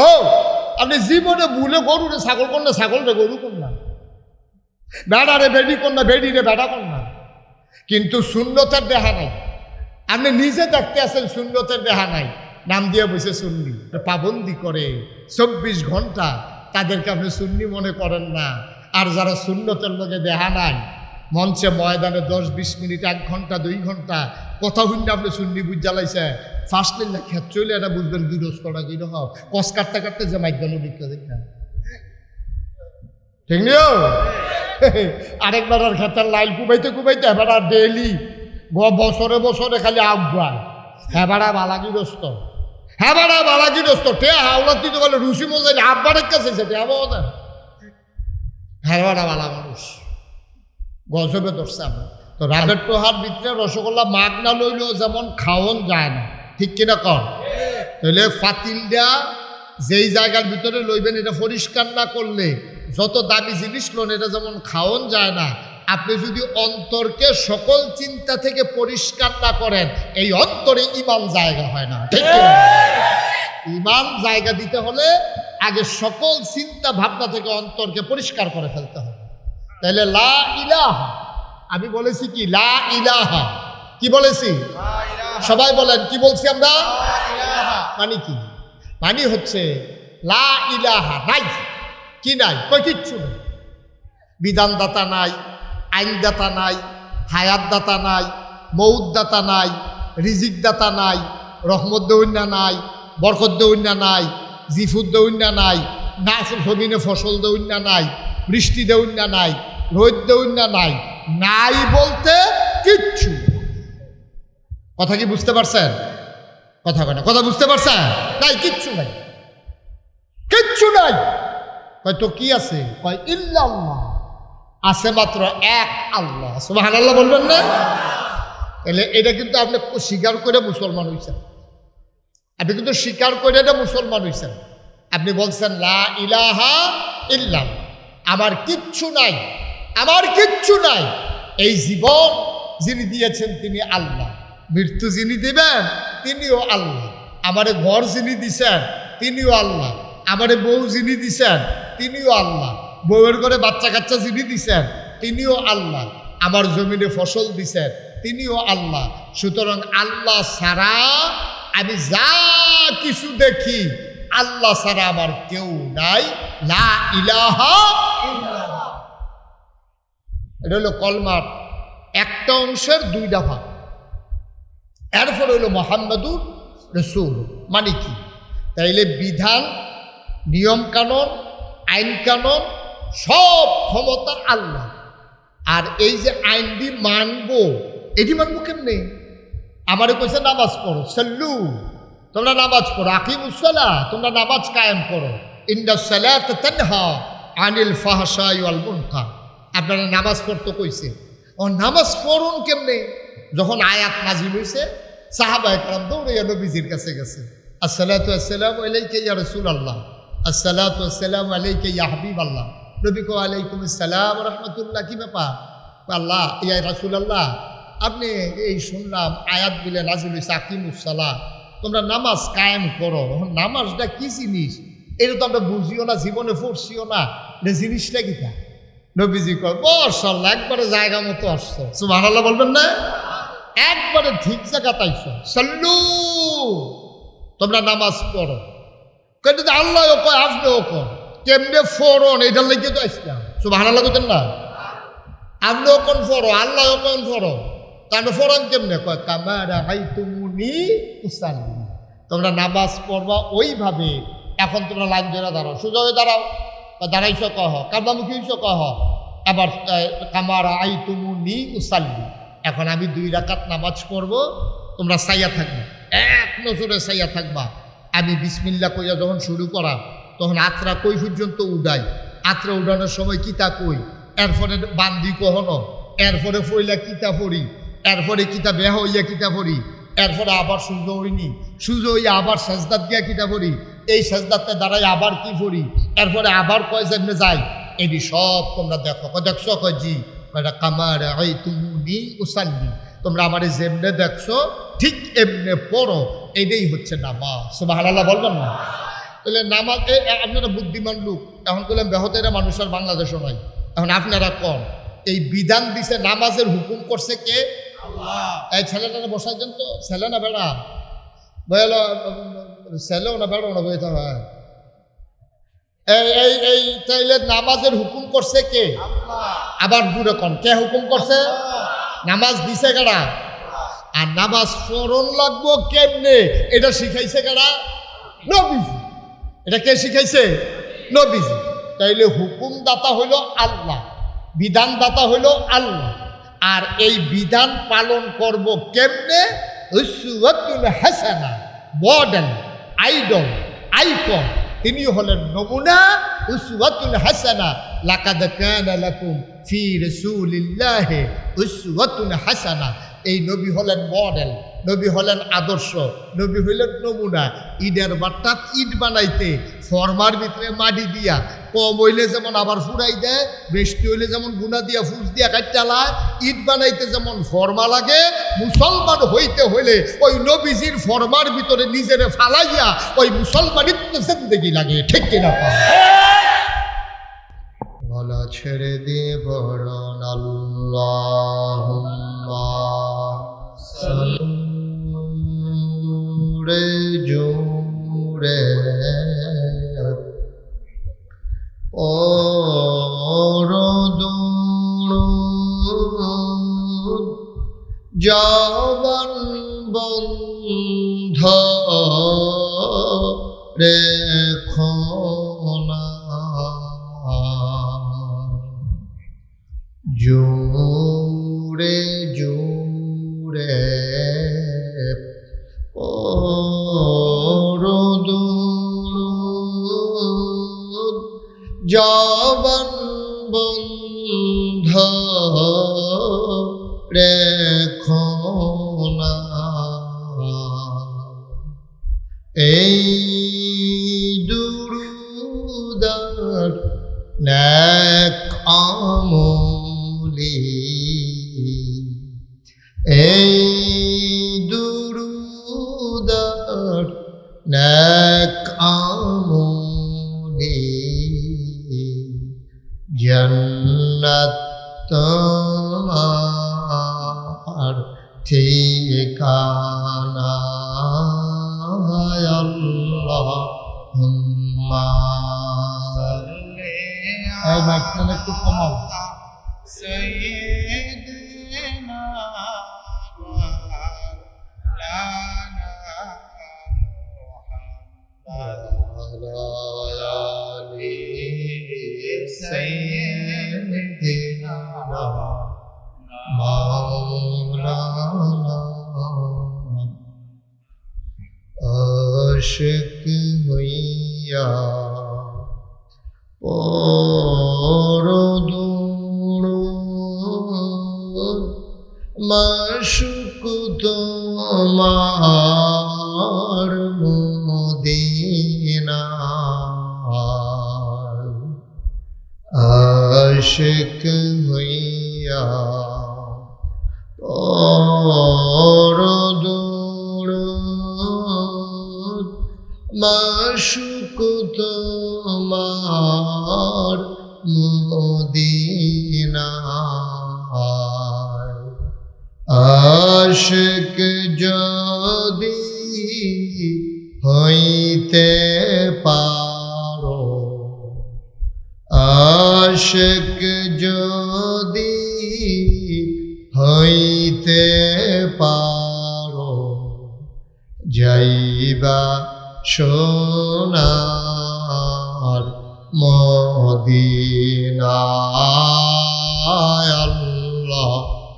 ও আপনি জীবনে ভুলে গরু রে ছাগল কর না, ছাগল রে গরু কর না, বেড়া রে বেডি কর না, বেডি রে বেড়া কর না। কিন্তু সুন্নতের দেহা নাই। আপনি নিজে দেখতে আছেন সুন্নতের দেহা নাই, নাম দিয়ে বসে সুন্নি পাবন্দি করে 24 ঘন্টা, তাদেরকে আপনি সুন্নি মনে করেন না। আর যারা সুন্নতের লোকে দেহা নাই, মঞ্চে ময়দানে 10-20 মিনিট 1 ঘন্টা 2 ঘন্টা কথা শুনলে আপনি সুন্নি বুঝ জ্বালাইছে, ফার্স্ট লেন খেত চলে এটা বুঝবেন গৃহস্থটা কি রকম কস কাটতে কাটতে যে মাইকদান দিকটা দেখ না, ঠিক নিও। আরেকবার আর খেতার লাইল কুবাইতে কুবাইতে এবার আর ডেইলি বছরে বছরে খালি আগুয়ায় হেবাড়া বালাগিরস্ত, হেবাড়া বালাগিরস্ত টে হাওলাত দিতে বলে রুসি মজাই আব্বারের কাছে সেটা আবার হেবাড়া বালা মানুষ গজবে ধরছে আমার। তো রাগের টোহার ভিতরে রসগোল্লা মাগ না লইলেও যেমন খাওয়ন যায় না, ঠিক কিনা কর? তাহলে ফাতিলটা যেই জায়গার ভিতরে লইবেন এটা পরিষ্কার না করলে যত দামি জিনিস লোন এটা যেমন খাওয়ন যায় না, আপনি যদি অন্তরকে সকল চিন্তা থেকে পরিষ্কার না করেন এই অন্তরে ইমান জায়গা হয় না, ঠিক কিনা? ইমান জায়গা দিতে হলে আগে সকল চিন্তা ভাবনা থেকে অন্তরকে পরিষ্কার করে ফেলতে হবে। তাহলে লা ইলাহা, আমি বলেছি কি লা ইলাহা, কি বলেছি? সবাই বলেন কি বলছি আমরা? মানে কি? মানে হচ্ছে লা ইলাহা নাই, কি নাই? কই কিচ্ছু নেই। বিধানদাতা নাই, আইনদাতা নাই, হায়াতদাতা নাই, মৌতদাতা নাই, রিজিকদাতা নাই, রহমত দেউন্না নাই, বরকত দেউন্না নাই, জিফুদ দেউন্না নাই, নাচ জমিনে ফসল দেউন্না নাই, বৃষ্টি দেউন্না নাই, রোদ দেউন্না নাই, নাই বলতে কিচ্ছু। কথা কি বুঝতে পারছেন? কথা বলে কথা বুঝতে পারছেন? নাই, কিচ্ছু নাই, কিচ্ছু নাই। হয়তো কি আছে? কয় ইল্লাল্লাহ, আছে মাত্র এক আল্লাহ। সুবহানাল্লাহ বলবেন না? তাহলে এটা কিন্তু আপনি স্বীকার করে মুসলমান হইছেন, আপনি কিন্তু স্বীকার করে এটা মুসলমান হইছেন। আপনি বলছেন লা ইলাহা ইল্লাল্লাহ, আমার কিচ্ছু নাই, আমার কিচ্ছু নাই। এই জীবন যিনি দিয়েছেন তিনি আল্লাহ, মৃত্যু যিনি দিবেন তিনিও আল্লাহ, আমারে ঘর যিনি দিছেন তিনিও আল্লাহ, আমারে বউ যিনি দিছেন তিনিও আল্লাহ, বউয়ের ঘরে বাচ্চা কাচ্চা যিনি দিছেন তিনিও আল্লাহ, আমার জমিনে ফসল দিছেন তিনিও আল্লাহ। সুতরাং আল্লাহ ছাড়া আমি যা কিছু দেখি আল্লাহ ছাড়া আমার কেউ নাই। লা ইলাহা ইল্লাল্লাহ, এটা হলো কলমার একটা অংশের 2টা ভাগ। এরপর হইল মুহাম্মাদুর রাসূল, মানে কি? তাইলে বিধান, নিয়ম কানুন, আইন কানুন সব ক্ষমতা আল্লাহ। আর এই যে আইন দি মানবো, এটি মানবো কেমনে? আমারে কইছে নামাজ পড়ো, সাল্লু, তোমরা নামাজ পড়ো, আকিমুস সালাহ, তোমরা নামাজ কায়েম করো, ইন্নাস সালাতা তানহা আনিল ফাহশাই ওয়াল মুনকার। আপনারা নামাজ পড়তে কইছে। ও নামাজ পড়ুন কেমনে? যখন আয়াত নাজিল হইছে সাহাবায়ে কেরাম দৌড়াইয়া নবীজির কাছে গেছে, আসসালাতু ওয়াসসালামু আলাইকা ইয়া রাসূলুল্লাহ, আসসালাতু ওয়াসসালামু আলাইকা ইয়া হাবিবাল্লাহ। নবী কো আলাইকুমুস সালাম ওয়া রাহমাতুল্লাহ। কি ব্যাপার? আল্লাহ ইয়া রাসূলুল্লাহ, আপনি এই শুনলাম আয়াত বলে নাজিল হইছে আকিমুস সালাহ, তোমরা নামাজ কায়েম করো। নামাজটা কি জিনিস এটা তো আমরা বুঝিও না, জীবনে পড়ছিও না, এটা জিনিসটা কি? নবীজি কয় মাশাআল্লাহ, একবারে জায়গা মতো আসছো। সুবহানাল্লাহ বলবেন না? একবারে ঠিক জায়গা তাইছো। সাল্লু, তোমরা নামাজ পড়ো। কিন্তু আল্লাহও কয় আপনিও কর, কেমনে ফরন এটার লেগে তো আসলাম। সুবহানাল্লাহ কইতেন না? আপনিও কোন ফরো, আল্লাহও কোন ফরো, তাহলে ফরন কেমনে? কয় কামা রাআইতুমুনি উসাল্লি, তোমরা নামাজ পড়বা ওইভাবে। এখন তোমরা লাইন ধরে দাঁড়াও, সোজা হয়ে দাঁড়াও, দাঁড়াইছ কহ, কাবামুখী হইছ কহ, এবার কামা রাআইতুমুনি উসাল্লি। এখন আমি 2 রাকাত নামাজ পড়ব, তোমরা সাইয়া থাকবে, এক নজরে সাইয়া থাকবা। আমি বিসমিল্লাহ কইয়া যখন শুরু করা তখন আত্রা কই পর্যন্ত উড়াই, আত্রা উড়ানোর সময় কিতা কই, এরপরে বান্দি কহনো, এরপরে ফইলা কিতা পড়ি, এরপরে কিতা বেহ হইয়া কিতা পড়ি, এরপরে আবার সূর্য হইনি, সূর্য হইয়া আবার সেজদাত গিয়া কিতা পড়ি, এই সেজদাতে দাঁড়াই আবার কি পড়ি, এরপরে আবার কয় যেমনে যাই, এটি সব তোমরা দেখো। দেখছো? কয় জি। কয়টা কামা রাআইতুমুনি উসাল্লি, তোমরা আমারে যেমনে দেখছো ঠিক এমনে পড়ো, এটাই হচ্ছে নামাজ। সুবহানাল্লাহ বলবেন না? তাহলে নামাজ আপনারা বুদ্ধিমান লোক, এখন বললেন বেহতেরা মানুষের বাংলাদেশও নাই। এখন আপনারা কম এই বিধান দিছে, নামাজের হুকুম করছে কে? এই ছেলেটা বসাইছেন তো, ছেলে না বেড়া বল, ছেলেও না বেড়াও না বইতে হয়। এই তাইলে নামাজের হুকুম করছে কে? আবার জুড়ে কন, কে হুকুম করছে? নামাজ দিছে কারা? আর নামাজ ফরন লাগবো কেমনে এটা শিখাইছে কারা? নবীজি। এটা কে শিখাইছে? নবীজি। তাইলে হুকুম দাতা হইল আল্লাহ, বিধান দাতা হইল আল্লাহ। আর এই বিধান পালন করব কেমনে? উসওয়াতুন হাসানা, মডেল, আইডল, আইকন, তিনি হলেন নমুনা। উসওয়াতুন হাসানা, লাকাদ কানা লাকুম ফি রাসূলিল্লাহি উসওয়াতুন হাসানা। এই নবী হলেন মডেল, নবী হলেন আদর্শ, নবী হইলেন নমুনা। ইটের বাট্টাত ইট বানাইতে ফরমার ভিতরে মাটি দিয়া, কম হইলে যেমন আবার ফুরাই দেয়, বৃষ্টি হইলে যেমন গুনা দিয়া ফুস দিয়া কাটালায়, ইট বানাইতে যেমন ফরমা লাগে, মুসলমান হইতে হইলে ওই নবীজির ফরমার ভিতরে নিজেরে ফালাইয়া ওই মুসলমানিত্ব জিন্দেগি লাগে। ঠিক কিনা? গলা ছেড়ে দিয়ে বরণ আল্লাহুম্মা সাল্লি জুরে দুরুদ জবান বন্ধ রেখো না, জোরে জোরে দুরুদ জবান বন্ধ রেখো না। এই দুরুদার নেক আমলি, এই দুরুদার নেক আমলি, জান্নাত তোমার ঠিকানা। আল্লাহুম্মা এই মাইকটা একটু কমাও। সাইয়্যিদিনা মাওলানা মুহাম্মদ ওয়া আলি সাইয়্যিদিনা মাওলানা। আশিক হইয়া পরদুরুদ মাশুক তোমার মদিনা। আশিক হইয়া পরদুরুদ মাশুক তোমার মদিনা। আশিক যদি হইতে পারো, আশিক যদি হইতে পারো, যাইবা সোনার মদিনায়। আল্লাহুম্মা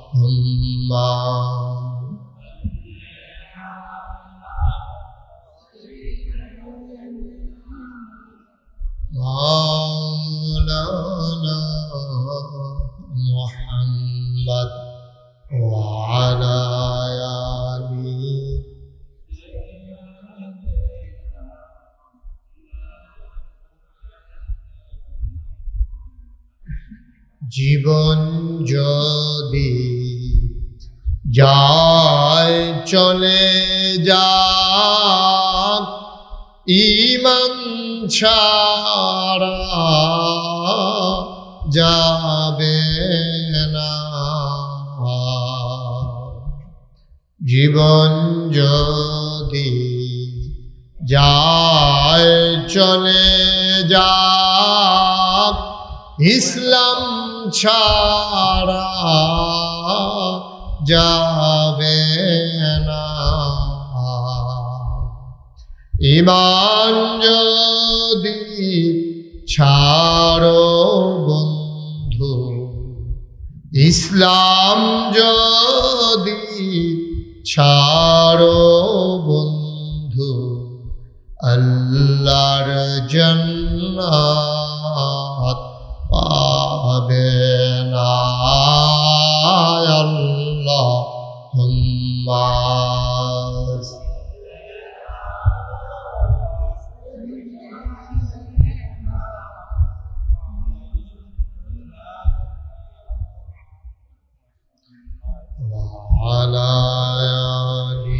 মাওলানা মুহাম্মদ ওয়া আলা আলিহি। জীবন যদি যায় চলে যাক, ঈমান ছাড়া যাবে না, জীবন যদি যায় চলে যাক, ইসলাম ছাড়া যাবে না। ঈমান যদি ছাড়ো বন্ধু, ইসলাম যদি ছাড়ো বন্ধু, আল্লাহর জান্নাত পাবে না। আল্লাহুম্মা وعلى آله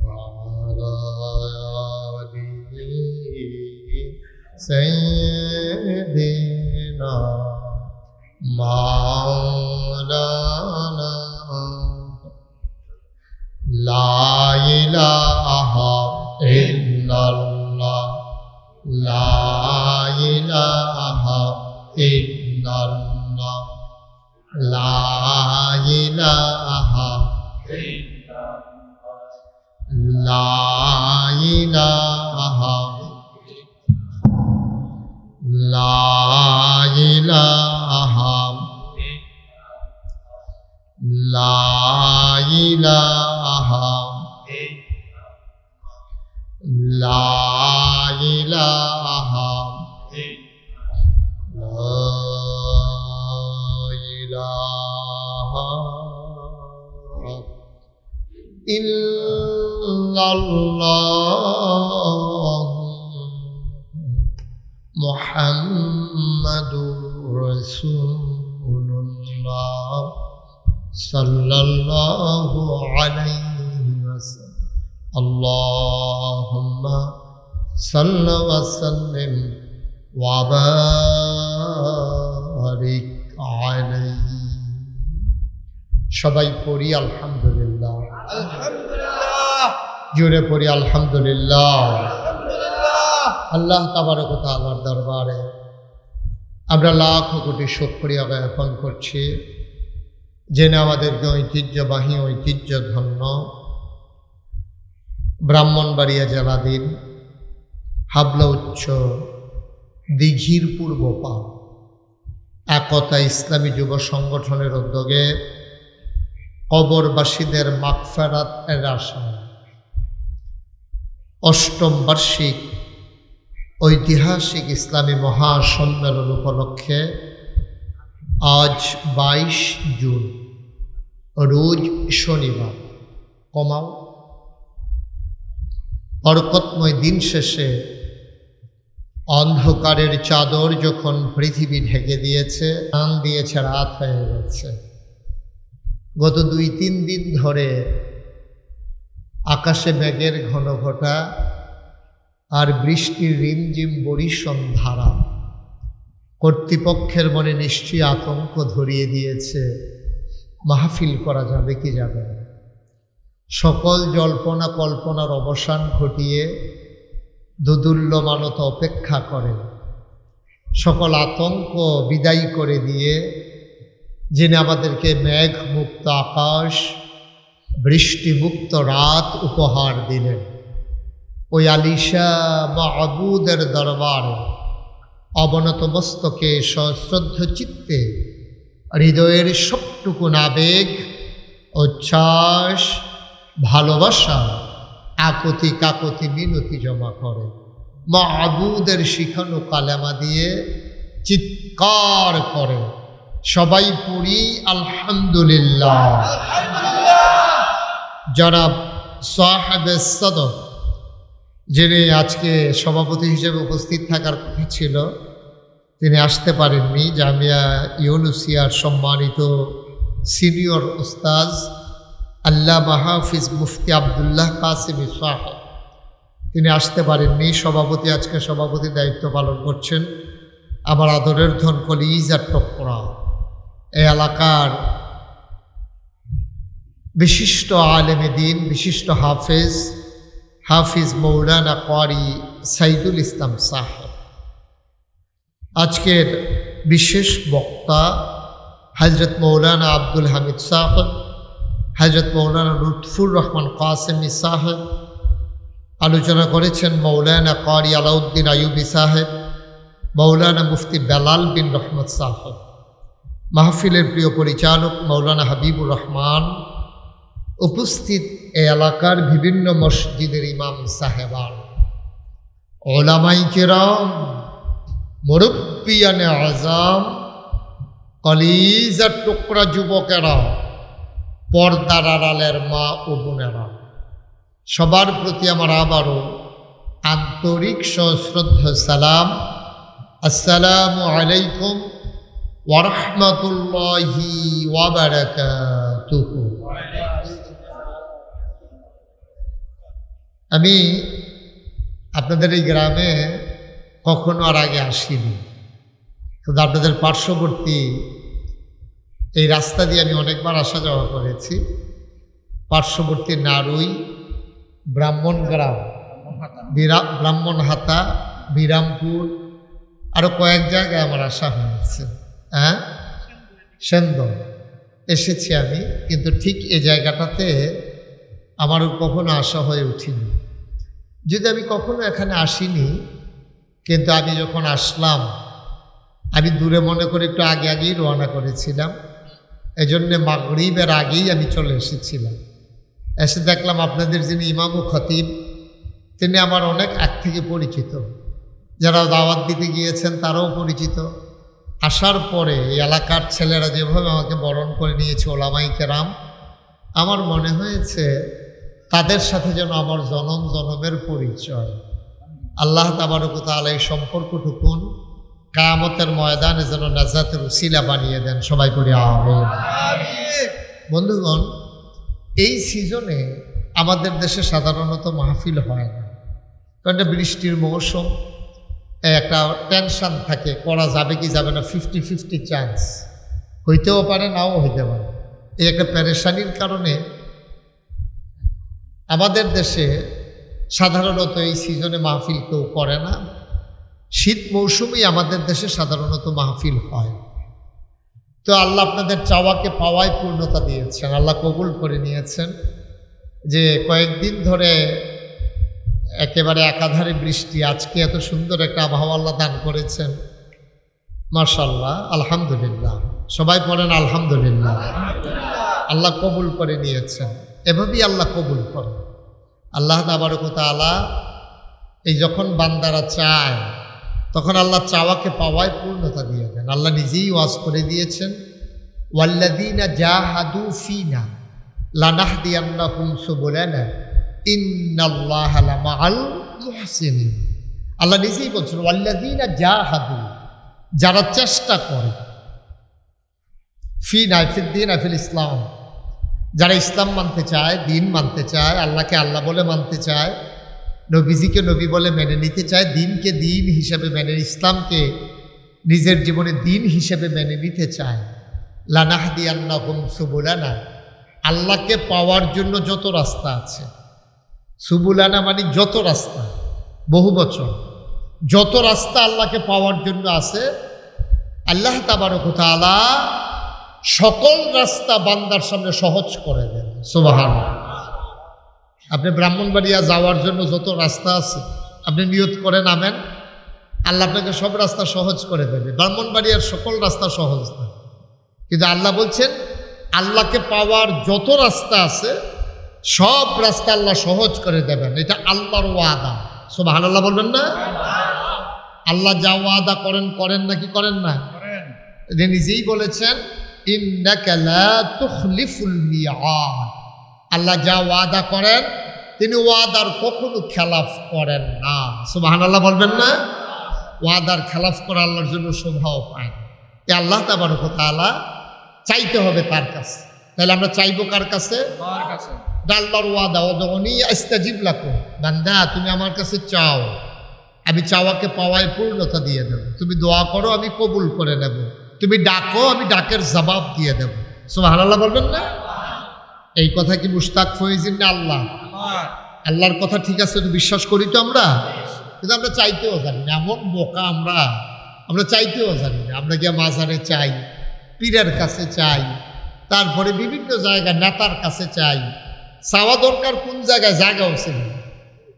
وعلى آله سيدنا مولانا لا إله إلا الله لا إله إلا الله لا إله إلا الله لا إله لا إله لا إله لا إله لا إله إلا الله محمد رسول الله صلى الله عليه وسلم اللهم صل وسلم وبارك عليه সবাই পড়ি আলহামদুলিল্লাহ আলহামদুলিল্লাহ জোরে পড়ি আলহামদুলিল্লাহ আলহামদুলিল্লাহ। আল্লাহ তাবারক ওয়া তাআলার দরবারে আমরা লাখ কোটি শুকরিয়া জ্ঞাপন করছি, জেনে আমাদেরকে ঐতিহ্যবাহী ঐতিহ্যধন্য ব্রাহ্মণবাড়িয়া জেলাধীন হাবলা উচ্চ দিঘির পূর্ব পাড় একতা ইসলামী যুব সংগঠনের উদ্যোগে কবরবাসীদের মাগফিরাত এর আশায় অষ্টম বার্ষিক ঐতিহাসিক ইসলামী মহাসম্মেলন উপলক্ষে আজ 22 জুন রোজ শনিবার কমাও বরকতময় দিন শেষে অন্ধকারের চাদর যখন পৃথিবী ঢেকে দিয়েছে, টান দিয়েছে, রাত হয়ে গেছে। গত 2-3 দিন ধরে আকাশে মেঘের ঘনঘটা আর বৃষ্টির রিমঝিম বরিশন ধারা কর্তৃপক্ষের মনে নিশ্চয়ই আতঙ্ক ধরিয়ে দিয়েছে, মাহফিল করা যাবে কি যাবে না। সকল জল্পনা কল্পনার অবসান ঘটিয়ে দোদুল্যমানত অপেক্ষা করে, সকল আতঙ্ক বিদায়ী করে দিয়ে যিনি আমাদেরকে মেঘ মুক্ত আকাশ, বৃষ্টিমুক্ত রাত উপহার দিলেন, ওই আলিশা মাবুদের দরবারে অবনত মস্তকে সশ্রদ্ধ চিত্তে হৃদয়ের সবটুকু আবেগ, উচ্ছ্বাস, ভালোবাসা, আকতি কাকতি মিনতি জমা করে মাবুদের শিখানো কালেমা দিয়ে চিৎকার করে সবাই পড়ি আলহামদুলিল্লাহ। যারা সাহেবে সদর যিনি আজকে সভাপতি হিসেবে উপস্থিত থাকার কথা ছিল, তিনি আসতে পারেননি। জামিয়া ইউনুসিয়ার সম্মানিত সিনিয়র উস্তাজ আল্লামা হাফিজ মুফতি আবদুল্লাহ কাসিমি সাহেব, তিনি আসতে পারেননি। সভাপতি আজকে সভাপতির দায়িত্ব পালন করছেন আমার আদরের ধন কলিজার টুকরা, এই এলাকার বিশিষ্ট আলেমে দিন, বিশিষ্ট হাফিজ মৌলানা ক্বারি সাইদুল ইসলাম সাহেব। আজকের বিশেষ বক্তা হজরত মৌলানা আব্দুল হামিদ সাহেব, হজরত মৌলানা লুৎফুর রহমান কাসেমি সাহেব। আলোচনা করেছেন মৌলানা ক্বারি আলাউদ্দিন আইয়ুবী সাহেব, মৌলানা মুফতি বেলাল বিন রহমত সাহেব। মাহফিলের প্রিয় পরিচালক মৌলানা হাবিবুর রহমান, উপস্থিত এ এলাকার বিভিন্ন মসজিদের ইমাম সাহেবান, ওলামাই কেরাম, মুরব্বিয়ানে আযাম, কলিজার টুকরা যুবকেরা, পর্দার আড়ালের মা ও বোনেরা, সবার প্রতি আমার আবারও আন্তরিক সশ্রদ্ধা সালাম। আসসালামু আলাইকুম ওয়া রাহমাতুল্লাহি ওয়া বারাকাতুহু। আমি আপনাদের এই গ্রামে কখনো আর আগে আসিনি, কিন্তু আপনাদের পার্শ্ববর্তী এই রাস্তা দিয়ে আমি অনেকবার আসা যাওয়া করেছি। পার্শ্ববর্তী নারুই, ব্রাহ্মণগ্রাম, ব্রাহ্মণহাতা, বিরামপুর, আরও কয়েক জায়গায় আমার আসা হয়েছে। সেন্দর এসেছি আমি, কিন্তু ঠিক এই জায়গাটাতে আমারও কখনো আসা হয়ে উঠিনি। যদি আমি কখনো এখানে আসিনি, কিন্তু আমি যখন আসলাম, আমি দূরে মনে করে একটু আগেই রওনা করেছিলাম। এজন্যে মাগরিবের আগেই আমি চলে এসেছিলাম। এসে দেখলাম আপনাদের যিনি ইমাম ও খতিব, তিনি আমার অনেক আগ থেকে পরিচিত। যারা দাওয়াত দিতে গিয়েছেন তারাও পরিচিত। আসার পরে এই এলাকার ছেলেরা যেভাবে আমাকে বরণ করে নিয়েছে, ওলামাই কেরাম, আমার মনে হয়েছে তাদের সাথে যেন আমার জনম জনমের পরিচয়। আল্লাহ তাবারক ওয়া তাআলা এই সম্পর্কটুকুন কিয়ামতের ময়দানে যেন নাজাতের উসিলা বানিয়ে দেন। সবাই করি আমিন। বন্ধুগণ, এই সিজনে আমাদের দেশে সাধারণত মাহফিল হয় না, কারণ এটা বৃষ্টির মৌসুম, একটা টেনশন থাকে, করা যাবে কি যাবে না, 50-50 চান্স, হইতেও পারে নাও হইতে পারে। এই একটা পেরেশানির কারণে আমাদের দেশে সাধারণত এই সিজনে মাহফিল কেউ করে না। শীত মৌসুমেই আমাদের দেশে সাধারণত মাহফিল হয়। তো আল্লাহ আপনাদের চাওয়াকে পাওয়ায় পূর্ণতা দিয়েছেন, আল্লাহ কবুল করে নিয়েছেন। যে কয়েকদিন ধরে একেবারে একাধারে বৃষ্টি, আজকে এত সুন্দর একটা আবহাওয়া আল্লাহ দান করেছেন। মাশাআল্লাহ, আলহামদুলিল্লাহ। সবাই পড়েন আলহামদুলিল্লাহ। আল্লাহ কবুল করে নিয়েছেন, এভাবেই আল্লাহ কবুল করেন। আল্লাহ তাবারক ওয়া তাআলা এই যখন বান্দারা চায়, তখন আল্লাহ চাওয়াকে পাওয়ায় পূর্ণতা দিয়ে দেন। আল্লাহ নিজেই ওয়াজ করে দিয়েছেন, ওয়াল্লাযীনা জাহাদু ফীনা লানাহদিয়ান্নাহুম সুবুলানা ইন্নাল্লাহা লামাআল মুহসিনিন। আল্লাহ নিজেই বলছেন, ওয়াল্লাযীনা জাহাদু, যারা চেষ্টা করে, ফীনা ফিদ্দীন ফিল ইসলাম, যারা ইসলাম মানতে চায়, দিন মানতে চায়, আল্লাহকে আল্লাহ বলে মানতে চায়, নবীজিকে নবী বলে মেনে নিতে চায়, দিনকে দিন হিসেবে মেনে, ইসলামকে নিজের জীবনে দিন হিসেবে মেনে নিতে চায়, লানাহদিয়ান্নাহুম সুবুলানা, আল্লাহকে পাওয়ার জন্য যত রাস্তা আছে, সুবুলানা মানে যত রাস্তা, বহু বচন, যত রাস্তা আল্লাহকে পাওয়ার জন্য আছে, আল্লাহ তাবারক ওয়া তাআলা সকল রাস্তা বান্দার সামনে সহজ করে দেন। সুবহানাল্লাহ। আপনি ব্রাহ্মণবাড়িয়া যাওয়ার জন্য যত রাস্তা আছে, আপনি নিয়ত করে নামেন, আল্লাহ আপনাকে সব রাস্তা সহজ করে দেবে। ব্রাহ্মণবাড়িয়ার সকল রাস্তা সহজ না, কিন্তু আল্লাহ বলছেন আল্লাহকে পাওয়ার যত রাস্তা আছে সব রাস্তা আল্লাহ সহজ করে দেবেন। এটা আল্লাহর ওয়াদা। সুবহানাল্লাহ বলবেন না? আল্লাহ যা ওয়াদা করেন নাকি করেন না? তিনি নিজেই বলেছেন, ইন্নাকা লা তুখলিফুল মিআদ। আল্লাহ যা ওয়াদা করেন তিনি ওয়াদার কখনো খেলাফ করেন না। সুবহানাল্লাহ বলবেন না? ওয়াদার খেলাফ করা আল্লাহর জন্য শোভাও পায় না। আল্লাহ তাবারক ওয়া তাআলা চাইতে হবে তার কাছে। তাহলে আমরা চাইবো কার কাছে? আমার কাছে। আল্লাহর ওয়াদা, ওয়াদউনি আস্তাজিব লাকুম, বান্দা তুমি আমার কাছে চাও, আমি চাওয়াকে পাওয়ায় পূর্ণতা দিয়ে দেব। তুমি দোয়া করো, আমি কবুল করে নেব। তুমি ডাকো, আমি ডাকের জবাব দিয়ে দেব। সুবহানাল্লাহ বলবেন না? এই কথা কি মুশতাক ফয়েজিন না আল্লাহ? আমার। আল্লাহর কথা ঠিক আছে তো বিশ্বাস করি তো আমরা, কিন্তু আমরা চাইতেও জানি না। এমন বোকা আমরা চাইতেও জানি না। আমরা গিয়ে মাজারে চাই, পীরের কাছে চাই, তারপরে বিভিন্ন জায়গায় নেতার কাছে চাই। চাওয়া দরকার কোন জায়গায়? জায়গাও ছিল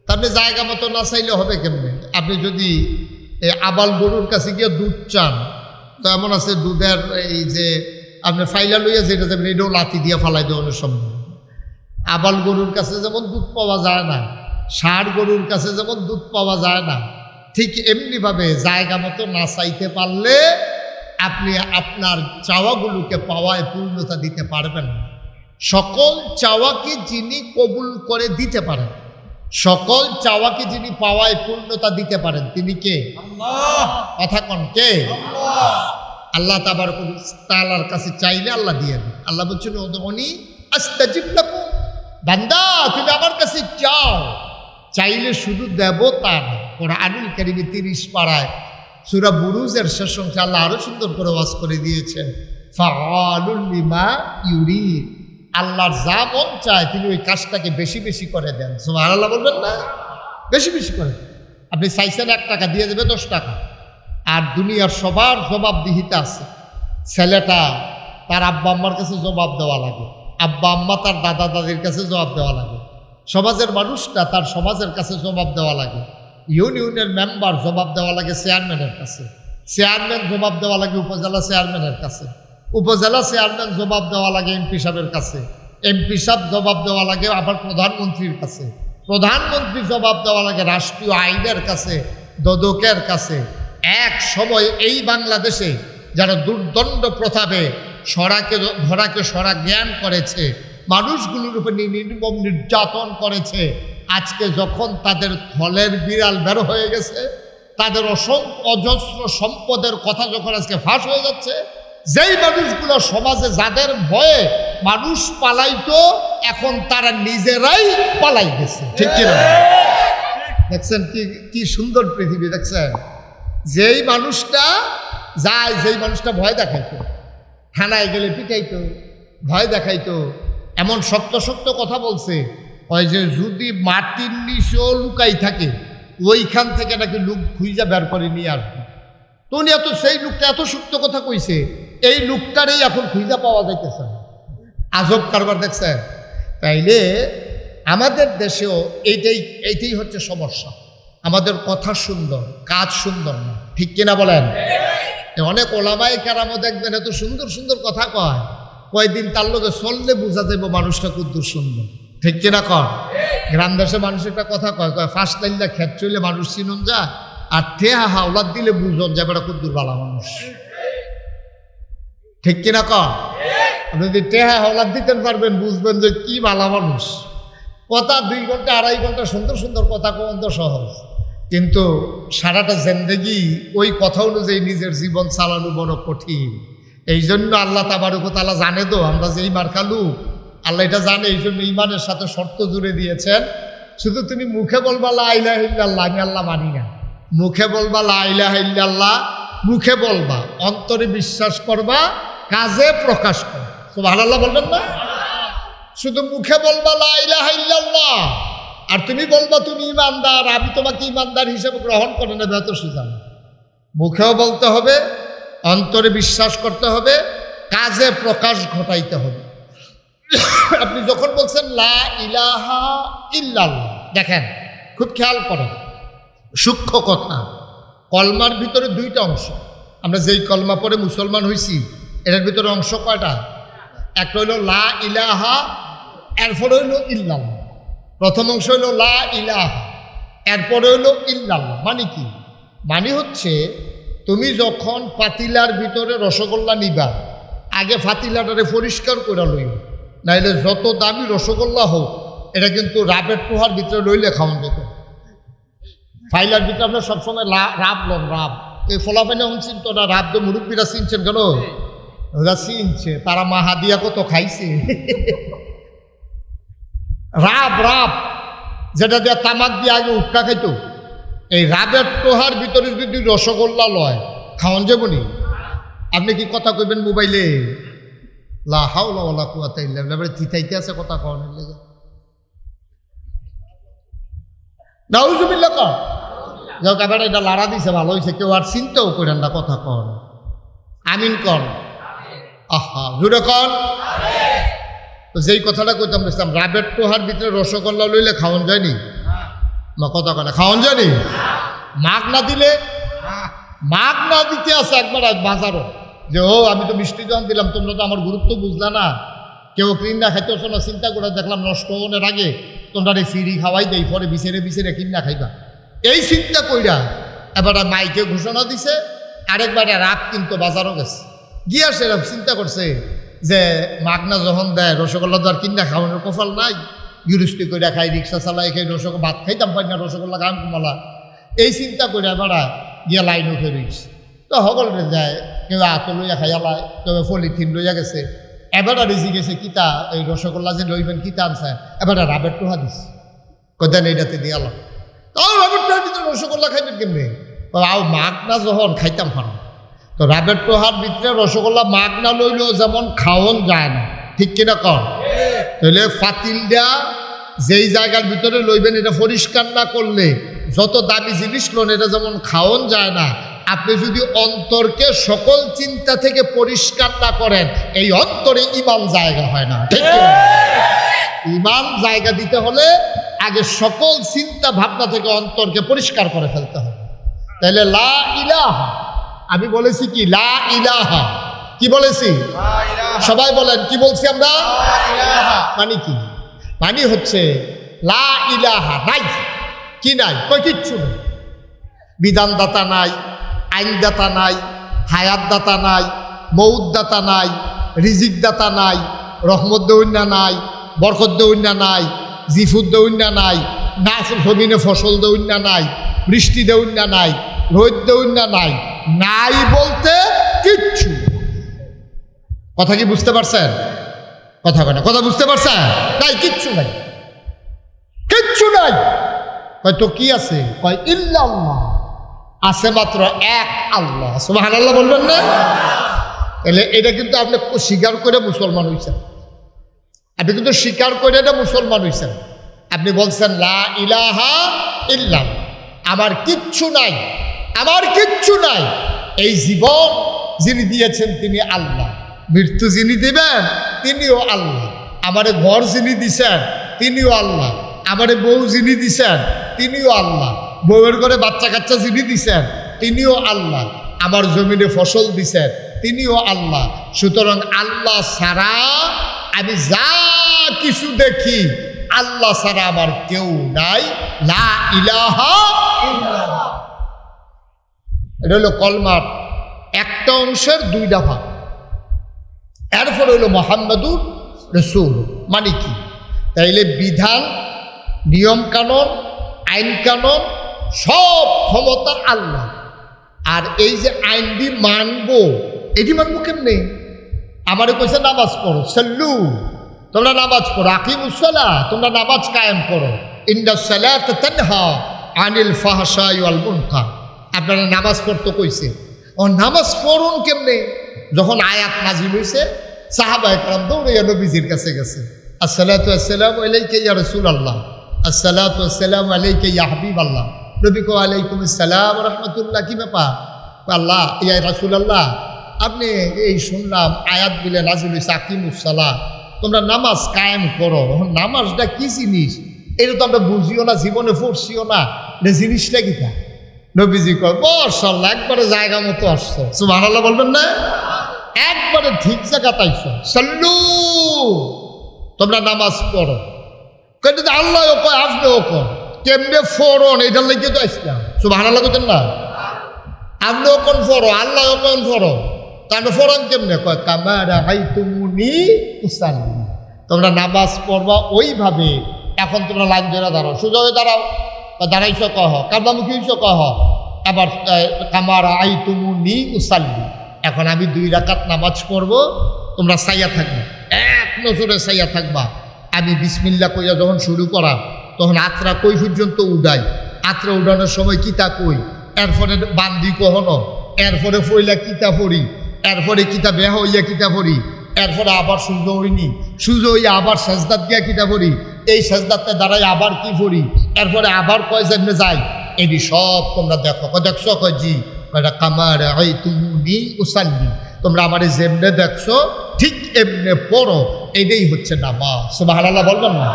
তাহলে জায়গা মতো না চাইলে হবে কেমনে? আপনি যদি এই আবাল গরুর কাছে গিয়ে দুধ চান, তো এমন আছে দুধের এই যে আপনি ফাইলা লইয়া যেটা যাবেন এটাও লাথি দিয়ে ফালাই দেওয়ানোর সম্ভব। আবাল গরুর কাছে যেমন দুধ পাওয়া যায় না, ষাঁড় গরুর কাছে যেমন দুধ পাওয়া যায় না, ঠিক এমনিভাবে জায়গা মতো না চাইতে পারলে আপনি আপনার চাওয়াগুলোকে পাওয়ায় পূর্ণতা দিতে পারবেন না। সকল চাওয়াকে যিনি কবুল করে দিতে পারেন, সকল চাওয়াকে যিনি পাওয়ায় পূর্ণতা দিতে পারেন, তিনি কে? আল্লাহ। কথা কন কে? আল্লাহ। আল্লাহ তাবারক ওয়া তাআলার কাছে চাইলে আল্লাহ দিয়ে দেন। আল্লাহ বলছেন উদউনি আস্তাজিব লাকুম, বান্দা তুমি আমার কাছে চাও, চাইলে শুধু দেব তা না। কোরআনুল কারীমে 30 পারায় সূরা বুরুজের শেষ অংশে আল্লাহ আরো সুন্দর করে ওয়াজ করে দিয়েছেন, ফাআলুল লিমা ইউরিদ, আল্লাহর যা মন চায় তিনি ওই কাজটাকে বেশি বেশি করে দেন। সুবহানাল্লাহ বলবেন না? বেশি বেশি করে দেন। আপনি চাইছেন 1 টাকা, দিয়ে দেবে 10 টাকা। আর দুনিয়ার সবার জবাবদিহিতা আছে। ছেলেটা তার আব্বা আম্মার কাছে জবাব দেওয়া লাগে, আব্বা আম্মা তার দাদা দাদির কাছে জবাব দেওয়া লাগে, সমাজের মানুষটা তার সমাজের কাছে জবাব দেওয়া লাগে, ইউনিয়নের মেম্বার জবাব দেওয়া লাগে চেয়ারম্যানের কাছে, চেয়ারম্যান জবাব দেওয়া লাগে উপজেলা চেয়ারম্যানের কাছে, উপজেলা চেয়ারম্যান জবাব দেওয়া লাগে এমপি সাহেবের কাছে, এমপি সাহেব জবাব দেওয়া লাগে আবার প্রধানমন্ত্রীর কাছে, প্রধানমন্ত্রী জবাব দেওয়া লাগে রাষ্ট্রীয় আইনের কাছে, দোদকের কাছে। এক সময় এই বাংলাদেশে যারা দুর্দণ্ড প্রতাপে ধরাকে সরা জ্ঞান করেছে, মানুষগুলোর উপর নির্মম নির্যাতন করেছে, আজকে যখন তাদের থলের বিড়াল বের হয়ে গেছে, তাদের অজস্র সম্পদের কথা যখন আজকে ফাঁস হয়ে যাচ্ছে, যেই মানুষগুলো সমাজে যাদের ভয়ে মানুষ পালাইতো, এখন তারা নিজেরাই পালাই গেছে। ঠিক কিনা? দেখছেন কি সুন্দর পৃথিবী? দেখছেন যেই মানুষটা যায়, যেই মানুষটা ভয় দেখাইতো, থানায় গেলে পিটাইতো, ভয় দেখাইতো, এমন শক্ত শক্ত কথা বলছে, ওই যে যদি মাটির নিচেও লুকাই থাকে ওইখান থেকে নাকি লোক খুঁজা বের করে নিয়ে আসবে। তো উনি সেই লোকটা এত শক্ত কথা কইছে, এই লোকটারই এখন খুঁজা পাওয়া যাইতেছে না। আজব কারবার দেখছেন? তাইলে আমাদের দেশেও এইটাই হচ্ছে সমস্যা। আমাদের কথা সুন্দর, কাজ সুন্দর না। ঠিক কিনা বলেন? অনেক ওলামায়ে কেরামও দেখবেন এত সুন্দর সুন্দর কথা কয়, কয়দিন তার লোকে চললে বোঝা যাবে মানুষটা কদ্দুর সুন্দর। ঠিক কিনা কর? গ্রাম দেশে মানুষ একটা কথা কয়, ফার্স্ট লাইনটা খেত চলে মানুষ চিনুন যায়, আর ঠেহা হাওলাদ দিলে বুঝন যাবে এটা কদ্দুর ভালো মানুষ। ঠিক কিনা কর? আপনি যদি টেহা হাওলাদ দিতে পারবেন, বুঝবেন যে কি ভালো মানুষ। কথা 2 ঘন্টা 2.5 ঘন্টা সুন্দর সুন্দর কথা কোন তো সহজ, কিন্তু সারাটা জিন্দেগি ওই কথা অনুযায়ী নিজের জীবন চালানো বড় কঠিন। এই জন্য আল্লাহ তাবারক ওয়া তাআলা জানে তো আমরা যে এই মার্কালু, আল্লাহ এটা জানে, এই জন্য ইমানের সাথে শর্ত জুড়ে দিয়েছেন। শুধু তুমি মুখে বলবা লা ইলাহা ইল্লাল্লাহ, আমি আল্লাহ মানি না। মুখে বলবা লা ইলাহা ইল্লাল্লাহ, মুখে বলবা, অন্তরে বিশ্বাস করবা, কাজে প্রকাশ করবা। সুবহানাল্লাহ বলবেন না? শুধু মুখে বলবা লা ইলাহা ইল্লাল্লাহ, আর তুমি বলবা তুমি ইমানদার, আমি তোমাকে ইমানদার হিসেবে গ্রহণ করে নেবে, এত সোজা না। মুখেও বলতে হবে, অন্তরে বিশ্বাস করতে হবে, কাজে প্রকাশ ঘটাইতে হবে। আপনি যখন বলছেন লা ইলাহা ইল্লাল্লাহ, দেখেন খুব খেয়াল করেন, সূক্ষ্ম কথা। কলমার ভিতরে 2টা অংশ। আমরা যেই কলমা পড়ে মুসলমান হয়েছি, এটার ভিতরে অংশ কয়টা? একটা হইল লা ইলাহা, এরপরে হইল ইল্লাল্লাহ। প্রথম অংশ হইল লা ইলাহা, এরপরে হইল ইল্লাল্লাহ। মানে কি? মানে হচ্ছে তুমি যখন পাতিলার ভিতরে রসগোল্লা নিবা, আগে পাতিলাটারে পরিষ্কার করে লইও, নাইলে যত দামি রসগোল্লা হোক এটা কিন্তু রাবের টোহার ভিতরে লইলে খাওয়ান যেত। ফাইলার ভিতরে আপনার সবসময় রাব লন, রাব। এই ফলাফাইনে চিনতো না, রাব তো মুরব্বীরা চিনছেন কেন? ওরা চিনছে, তারা মাহা দিয়া কত খাইছে। রাব রাব যেটা দিয়ে তামাক দিয়ে আগে উটকা খাইতো, এই রাবের টোহার ভিতরে যদি রসগোল্লা লয় খাওয়ান যাবনি। আপনি কি কথা কইবেন মোবাইলে? লা হাওলা ওয়ালা কুওয়াতা ইল্লা বিল্লাহ, চিতাইতে আছে কথা কওয়ানোর লেগে। নাউজুবিল্লাহ কর যাও, এবার এটা লাড়া দিছে, ভালো হয়েছে, কেউ আর চিন্তাও করেন না, কথা কন আমিন কন। আহা জুড়ে কন। তো যেই কথাটা কইতাম ইসলাম, রাবের টোহার ভিতরে রসগোল্লা লইলে খাওয়ান যায়নি? মা কথা কনে খাওয়ান যায়নি? মাগ না দিলে, মাগ না দিতে আছে একবার বাজারও যে ও আমি তো মিষ্টি যখন দিলাম, তোমরা তো আমার গুরুত্ব বুঝলা না, কেউ কিনা খাইতে না, চিন্তা করে দেখলাম নষ্ট হওয়ার আগে তোমরা ফিরি খাওয়াই দেই, পরে বিছেরে বিছেরে কিনা খাইবা। এই চিন্তা কইরা এবার মাইকে ঘোষণা দিছে, আরেকবার রাত কিন্তু বাজারও গেছে, গিয়া সেরকম চিন্তা করছে যে মাগনা যখন দেয় রসগোল্লা তো আর কিনা খাওয়ানোর কপাল নাই, গৃহস্থী করে খাই, রিক্সা চালাই খাই, রসগোল্লা ভাত খাইতাম পাই না, রসগোল্লা গান কমালা, এই চিন্তা করে এবার গিয়া লাইন উঠে রয়েছে। তো সকলে যায়, কেউ আত লইয়া খাইয়ালায়, কেউ পলিথিন লইয়া গেছে। এবার রিজি গেছে কিতা এই রসগোল্লা যে লইবেন কিতা আনছে, এবার রাবের টোহা দিছে, কদান এইটাতে দিয়ালাম। তাও রাবের টোহার ভিতরে রসগোল্লা খাইবেন কেমনি? আও মাগ না যখন খাইতাম পারো, তো রাবের টোহার ভিতরে রসগোল্লা মাগ না লইলেও যেমন খাওয়ান যায় না, ঠিক কিনা কর? তাহলে ফাতিলটা যেই জায়গার ভিতরে লইবেন এটা পরিষ্কার না করলে যত দামি জিনিস লোন এটা যেমন খাওয়ান যায় না, আপনি যদি অন্তরকে সকল চিন্তা থেকে পরিষ্কার না করেন, এই অন্তরে ইমান জায়গা হয় না, ঠিক কিনা? ইমান জায়গা দিতে হলে আগে সকল চিন্তা ভাবনা থেকে অন্তরকে পরিষ্কার করে ফেলতে হবে। তাহলে লা ইলাহা, আমি বলেছি কি লা ইলাহা, কি বলেছি? সবাই বলেন কি বলছি আমরা? মানে কি? মানে হচ্ছে লা ইলাহা নাই, কি নাই? কই কিচ্ছু নেই। বিধানদাতা নাই, আইনদাতা নাই, হায়াতদাতা নাই, মৌতদাতা নাই, রিজিকদাতা নাই, রহমত দৌন্যা নাই, বরকত দৌন্যা নাই, জিফুদ দৌন্যা নাই, না জমিনে ফসল দৌন্যা নাই, বৃষ্টি দৌন্যা নাই, রোদ দৌন্যা নাই, নাই বলতে কিচ্ছু। কথা কি বুঝতে পারছেন? কথা কেন কথা বুঝতে পারছেন? নাই, কিচ্ছু নাই, কিচ্ছু নাই। হয়তো কি আছে? কয় ইল্লাল্লাহ, আছে মাত্র এক আল্লাহ। সুবহানাল্লাহ বলবেন না? তাহলে এটা কিন্তু আপনি স্বীকার করে মুসলমান হইছেন, আপনি কিন্তু স্বীকার করে এটা মুসলমান হইছেন। আপনি বলছেন লা ইলাহা ইল্লাল্লাহ, আমার কিচ্ছু নাই, আমার কিচ্ছু নাই। এই জীবন যিনি দিয়েছেন তিনি আল্লাহ, মৃত্যু যিনি দিবেন তিনিও আল্লাহ, আমারে ঘর যিনি দিছেন তিনিও আল্লাহ, আমারে বউ যিনি দিছেন তিনিও আল্লাহ, বউয়ের ঘরে বাচ্চা কাচ্চা যিনি দিছেন তিনিও আল্লাহ, আমার জমিনে ফসল দিছেন তিনিও আল্লাহ। সুতরাং আল্লাহ ছাড়া আমি যা কিছু দেখি, আল্লাহ ছাড়া আমার কেউ নাই। লা ইলাহা ইল্লাল্লাহ, এটা হলো কলমার একটা অংশের দুইটা ভাগ। এরপর হইল মুহাম্মাদুর রাসূল, মানে কি? তাইলে বিধান, নিয়ম কানুন, আইন কানুন সব ক্ষমতা আল্লাহ। আর এই যে আইনটি মানবো, এটি মানবো কেমনে? আমারে কইছে নামাজ পড়ো, সাল্লু, তোমরা নামাজ পড়ো, আকিমুস সালাহ, তোমরা নামাজ কায়েম করো, ইন্নাস সালাতা তানহা আনিল ফাহশাই ওয়াল মুনকার। আপনারা নামাজ পড়তে কইছে, ও নামাজ পড়ুন কেমনে? যখন আয়াত নাজিল হইছে, সাহাবায়ে কেরাম দৌড়াইয়া নবীজির কাছে গেছে, আসসালাতু আসসালামু আলাইকা ইয়া রাসূলুল্লাহ, আসসালাতু আসসালামু আলাইকা ইয়া হাবিবাল্লাহ। নবী কো আলাইকুম আসসালাম ওয়া রাহমাতুল্লাহ। কি ব্যাপার? আল্লাহ ইয়া রাসূলুল্লাহ, আপনি এই শুনলাম আয়াত দিলে নাজিল হইছে আকিমুস সালাহ, তোমরা নামাজ কায়েম করো। নামাজটা কি জিনিস এটা তো আমরা বুঝিও না, জীবনে পড়ছিও না, এটা জিনিসটা কিটা? নবীজি কয় মাশাআল্লাহ, একবারে জায়গা মতো আসছো। সুবহানাল্লাহ বলবেন না? একবারে ঠিক জায়গা পাইছো। সাল্লু, তোমরা নামাজ পড়ো। কিন্তু আল্লাহও কয় আপনিও কয়, কেমনে ফরন এটার লেগে তো আসলাম। সুবহানাল্লাহ বলতেন না? আপনিও কোন ফরো, আল্লাহও কোন ফরো, তাহলে ফরন কেমনে? কয় কামা রাআইতুমুনি উসাল্লি, তোমরা নামাজ পড়বা ওইভাবে। এখন তোমরা লাইন ধরে দাঁড়াও, সোজা হয়ে দাঁড়াও, দাঁড়াইছো কহ, কারবামুখী হইছো কহ, আবার কামা রাআইতুমুনি উসাল্লি, এখন আমি 2 রাকাত নামাজ পড়বো, তোমরা সাইয়া থাকবে, এক নজরে সাইয়া থাকবা। আমি বিসমিল্লাহ কইয়া যখন শুরু করা, তখন আত্রা কই পর্যন্ত উড়াই, আত্রা উড়ানোর সময় কিতা কই, এরপরে বান্দি কহনো, এরপরে ফইলা কিতা পড়ি, এরপরে কিতা বেহ হইয়া কিতা পড়ি, এরপরে আবার সূর্য হইনি, সূর্য হইয়া আবার সেজদাত দিয়া কিতা পড়ি, এই সেজদাতে দাঁড়াই আবার কি পড়ি, এরপরে আবার কয় যেমনে যাই, এটি সব তোমরা দেখো। দেখছো? কয় জি। কয়টা কামার এই তুমি উসাল্লি, তোমরা আমারে যেমনে দেখছো ঠিক এমনে পড়ো, এটাই হচ্ছে নামাজ। সুবহানাল্লাহ বলবেন না?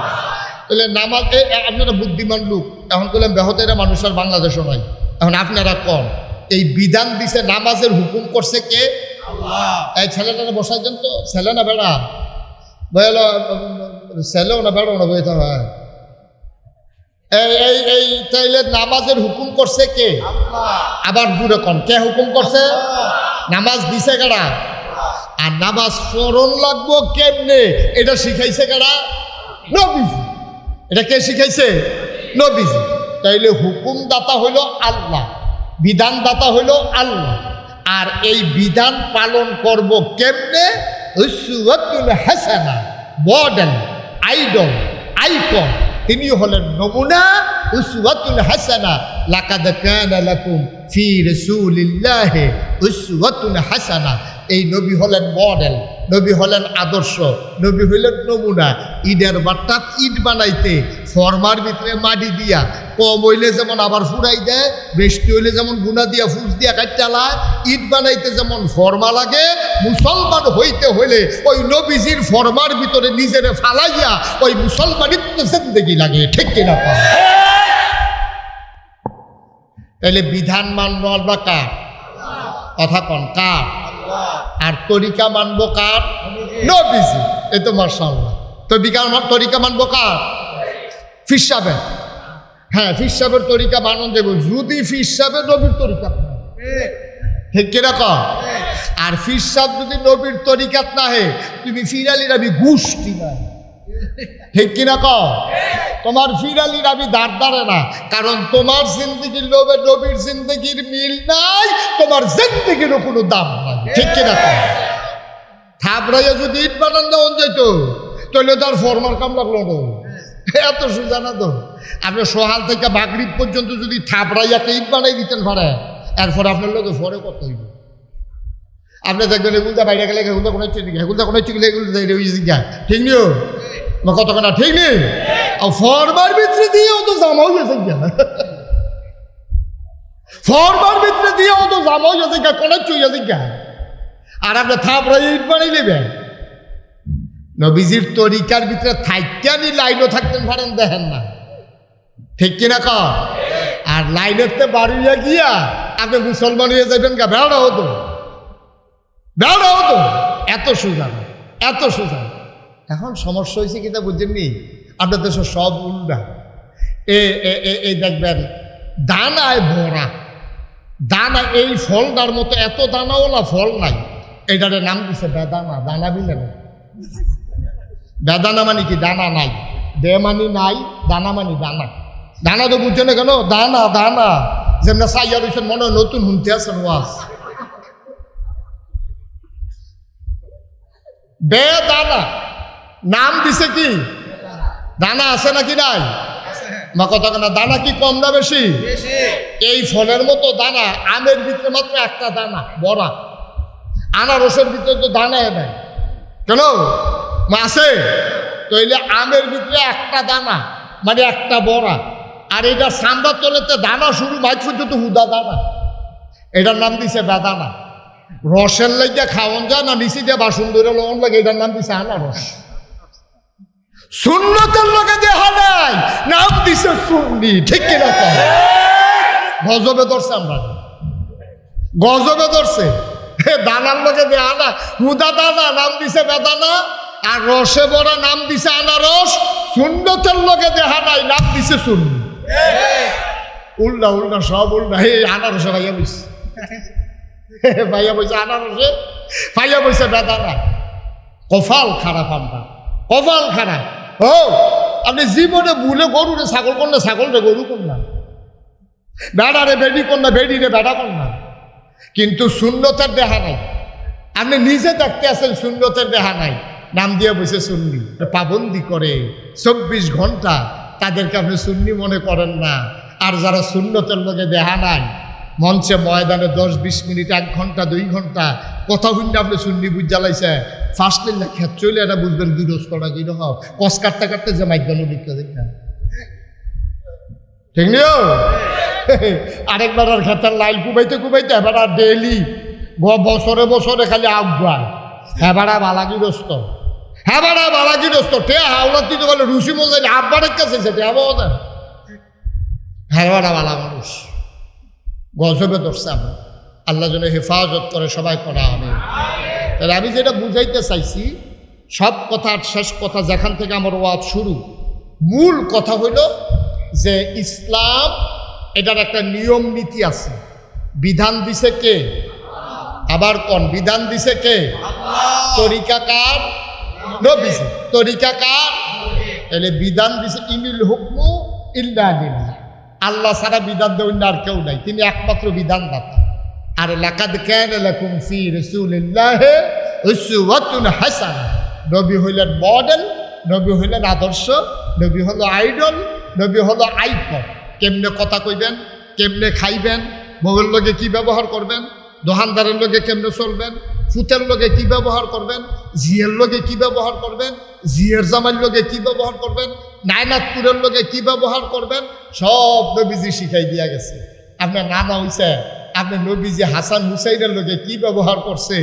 তাহলে নামাজ, আপনারা বুদ্ধিমান লোক, এখন বললেন বেহতেরা মানুষের বাংলাদেশও নয়। এখন আপনারা কন, এই বিধান দিছে, নামাজের হুকুম করছে কে? আল্লাহ। এই ছেলেটা বসাইছেন তো, ছেলে না বেড়া বল, ছেলেও না বেড়াও না বইতে হয়। এই তাইলে নামাজের হুকুম করছে কে? আবার জুড়ে কন, কে হুকুম করছে? নামাজ দিছে কারা? আর নামাজ পড়ন লাগবো কেমনে, এটা শিখাইছে কারা? নবীজি। এটা কে শিখাইছে? নবীজি। তাইলে হুকুম দাতা হইল আল্লাহ, বিধান দাতা হইল আল্লাহ। আর এই বিধান পালন করব কেমনে? উসওয়াতুল হাসানা, মডেল, আইডল, আইকন, তিনি হলেন নমুনা। উসওয়াতুল হাসানা, লাকাদ কানা লাকুম ফি রাসূলিল্লাহি উসওয়াতুন হাসানা। এই নবী হলেন মডেল, নবী হলেন আদর্শ, নবী হইলেন নমুনা। ঈদের বাট্টা ঈদ বানাইতে ফরমার ভিতরে মাটি দিয়া, কম হইলে যেমন আবার ফুরাই দেয়, বৃষ্টি হইলে যেমন গুনা দিয়া ফুস দিয়া কাটালায়, ঈদ বানাইতে যেমন ফরমা লাগে, মুসলমান হইতে হইলে ওই নবীজির ফরমার ভিতরে নিজেরে ফালাইয়া ওই মুসলমানিত্ব জিন্দেগি লাগে। ঠিক কিনা? তাহলে বিধান মানবো আমরা কার? কথা কন, কার? আর তরিকা মানবো কার? নবীজি। এই তো মাশাআল্লাহ। তরিকা মানবো কার? ফির সাহেবের। হ্যাঁ, ফির সাহেবের তরিকা মানন দেব, যদি ফির সাহেবের নবীর তরিকা, ঠিক কিরকম? আর ফির সাহেব যদি নবীর তরিকাত না হে, তুমি ফিরালি রাবি গুষ্টি নাই। ঠিক কিনা কও? তোমার ফিরালি রাবি দাঁড় না, কারণ তোমার জিন্দগির লোভে নবীর জিন্দগির মিল নাই, তোমার জিন্দগিরও কোনো দাম নাই। ঠিক কিনা কও? থাবড়াইয়া যদি ইট বানান দেওয়া যেত, তাহলে তার ফরমার কাম লাগলো না। এত সোজা না তো। আপনি সোহাল থেকে বাগড়িপ পর্যন্ত যদি থাবড়াইয়াকে ইট বানাই দিতেন পারে, এরপর আপনার লোকে ফরে করতে হইব। আপনি দেখবেন এগুলো বাইরে গেলে এগুলো কোনো ঠিক নেই, এগুলো কোনো ঠিক নেই, এগুলো ঠিক নিও কত না, ঠিক নেই। ফরমার ভিতরে দিয়েও তো জামা হয়েছে, ফরমার ভিতরে দিয়েও তো জামা হয়েছে, কোনো চুইয়াছে গা। আর আপনি থাবড়াই ইট বানাই নেবেন। নবীজির তরিকার ভিতরে থাইকা নি লাইনও থাকতেন পারেন, দেখেন না। ঠিক কিনা ক? আর লাইনেরতে বাড়িয়া গিয়া আপনি মুসলমান হয়ে যাবেন গা, বেড়া হতো, বেড়া হতো। এত সোজা, এত সোজা। এখন সমস্যা হয়েছে কিনা বুঝছেননি? আপনার দেশে সব উল্টা। এই দেখবেন দানায় ভরা, দানা, এই ফলটার মতো এত দানাওয়ালা ফল নাই। এটারে নাম দিছে বেদানা। দানা বিলে না, বেদানা মানে কি? দানা নাই। দে মানি নাই, দানা মানি দানা। দানা তো বুঝছে না কেন? দানা দানা যেমন সাইয়া রয়েছেন, মনে হয় নতুন শুনতে আছেন ওয়াজ। বেদানা নাম দিছে কি? দানা আছে নাকি নাই? মা কথা কেনা, দানা কি কম না বেশি? এই ফলের মতো দানা, আমের ভিতরে মাত্র একটা দানা বড়া, আনারসের ভিতরে তো দানা নাই কেন? আছে তো। এলে আমের ভিতরে একটা দানা মানে একটা বড়া, আর এটা সামবার তলেতে দানা শুরু, মাঝ পর্যন্ত হুদা দানা। এটার নাম দিছে বেদানা। রসের লাগে খাওয়ান যায় না, নিচে দিয়ে বাসন ধরে লবণ লাগে, এটার নাম দিছে আনারস। সুন্নতের লোকে দেখা নাই, নাম দিছে সুন্নি। ঠিক কিনা? গজবে ধরছে, আমরা গজবে ধরছে। দানার লোকে দেহা না, হুদা দানা, নাম দিছে বেদানা। আর রসে বড়া, নাম দিছে আনারস। সুন্নতের লোকে দেখা নাই, নাম দিছে সুন্নি। উল্টা উল্টা, সব উল্টা। এই আনারসে ভাইয়া বইছে, ভাইয়া বইছে আনারসে, ভাইয়া বইছে বেদানা। কপাল খারাপ আমরা, কপাল খারাপ। ও আপনি জীবনে ভুলে গরু রে ছাগল কর না, ছাগল রে গরু কর না, বেড়া রে বেডি কর না, বেডি রে বেড়া কর না, কিন্তু সুন্নতের দেখা নাই। আপনি নিজে দেখতে আছেন সুন্নতের দেখা নাই, নাম দিয়ে বসে সুন্নি, পাবন্দি করে 24 ঘন্টা, তাদেরকে আপনি সুন্নি মনে করেন না। আর যারা সুন্নতের লোকে দেখা নাই, মঞ্চে ময়দানে 10-20 মিনিট, 1 ঘন্টা 2 ঘন্টা কথা শুনলে আপনি সুন্নি বুঝ জ্বালাইছে, ফার্স্ট লিল্লা খেত চলে এটা বুঝবেন গৃহস্থটা কিরকম কস কাটতে কাটতে যে মাইগ্রানো বিক্রি দেখবেন, ঠিক নিও। আরেকবার আর খেতার লাইল কুবাইতে কুবাইতে এবার আর ডেইলি বছরে বছরে খালি আগুয়ায়, হ্যাঁ বাড়া বালাগিরস্ত, হ্যাঁ বাড়া বালাগিরস্ত, টে হাওলা দিতে বলে রুচি মজাই আব্বারের কাছে সেটা আবহাওয়া না, হ্যাঁ বাড়া বালা মানুষ গজবে ধরছে। আমরা আল্লাহ যেন হেফাজত করে, সবাই করা হবে। তাহলে আমি যেটা বুঝাইতে চাইছি, সব কথার শেষ কথা যেখান থেকে আমার ওয়াজ শুরু, মূল কথা হইল যে ইসলাম এটার একটা নিয়ম নীতি আছে। বিধান দিছে কে? আবার কোন বিধান দিছে কে? তরিকা কার? নবীজি। তরিকা কার? তাহলে বিধান দিছে ইনিল হুকমু ইল্লা লিল্লাহ, আল্লাহ ছাড়া বিধান দেবেন আর কেউ নাই, তিনি একমাত্র বিধানদাতা। আর লাকাদ কানা লাকুম ফি রাসূলিল্লাহি উসওয়াতুন হাসানাহ, নবী হইলেন মডেল, নবী হইলেন আদর্শ, নবী হলো আইডল, নবী হলো আইকন। কেমনে কথা কইবেন, কেমনে খাইবেন, বউয়ের লগে কি ব্যবহার করবেন, দোকানদারের লগে কেমনে চলবেন, ফুতের লগে কি ব্যবহার করবেন, জিয়ের লগে কি ব্যবহার করবেন, জিয়ের জামাইয়ের লগে কি ব্যবহার করবেন, নায়নাথপুরের লগে কি ব্যবহার করবেন, সব নবীজি শিখাই দিয়া গেছে। আপনার নানা হইছে, আপনি নবীজি হাসান হুসাইনের লগে কি ব্যবহার করছে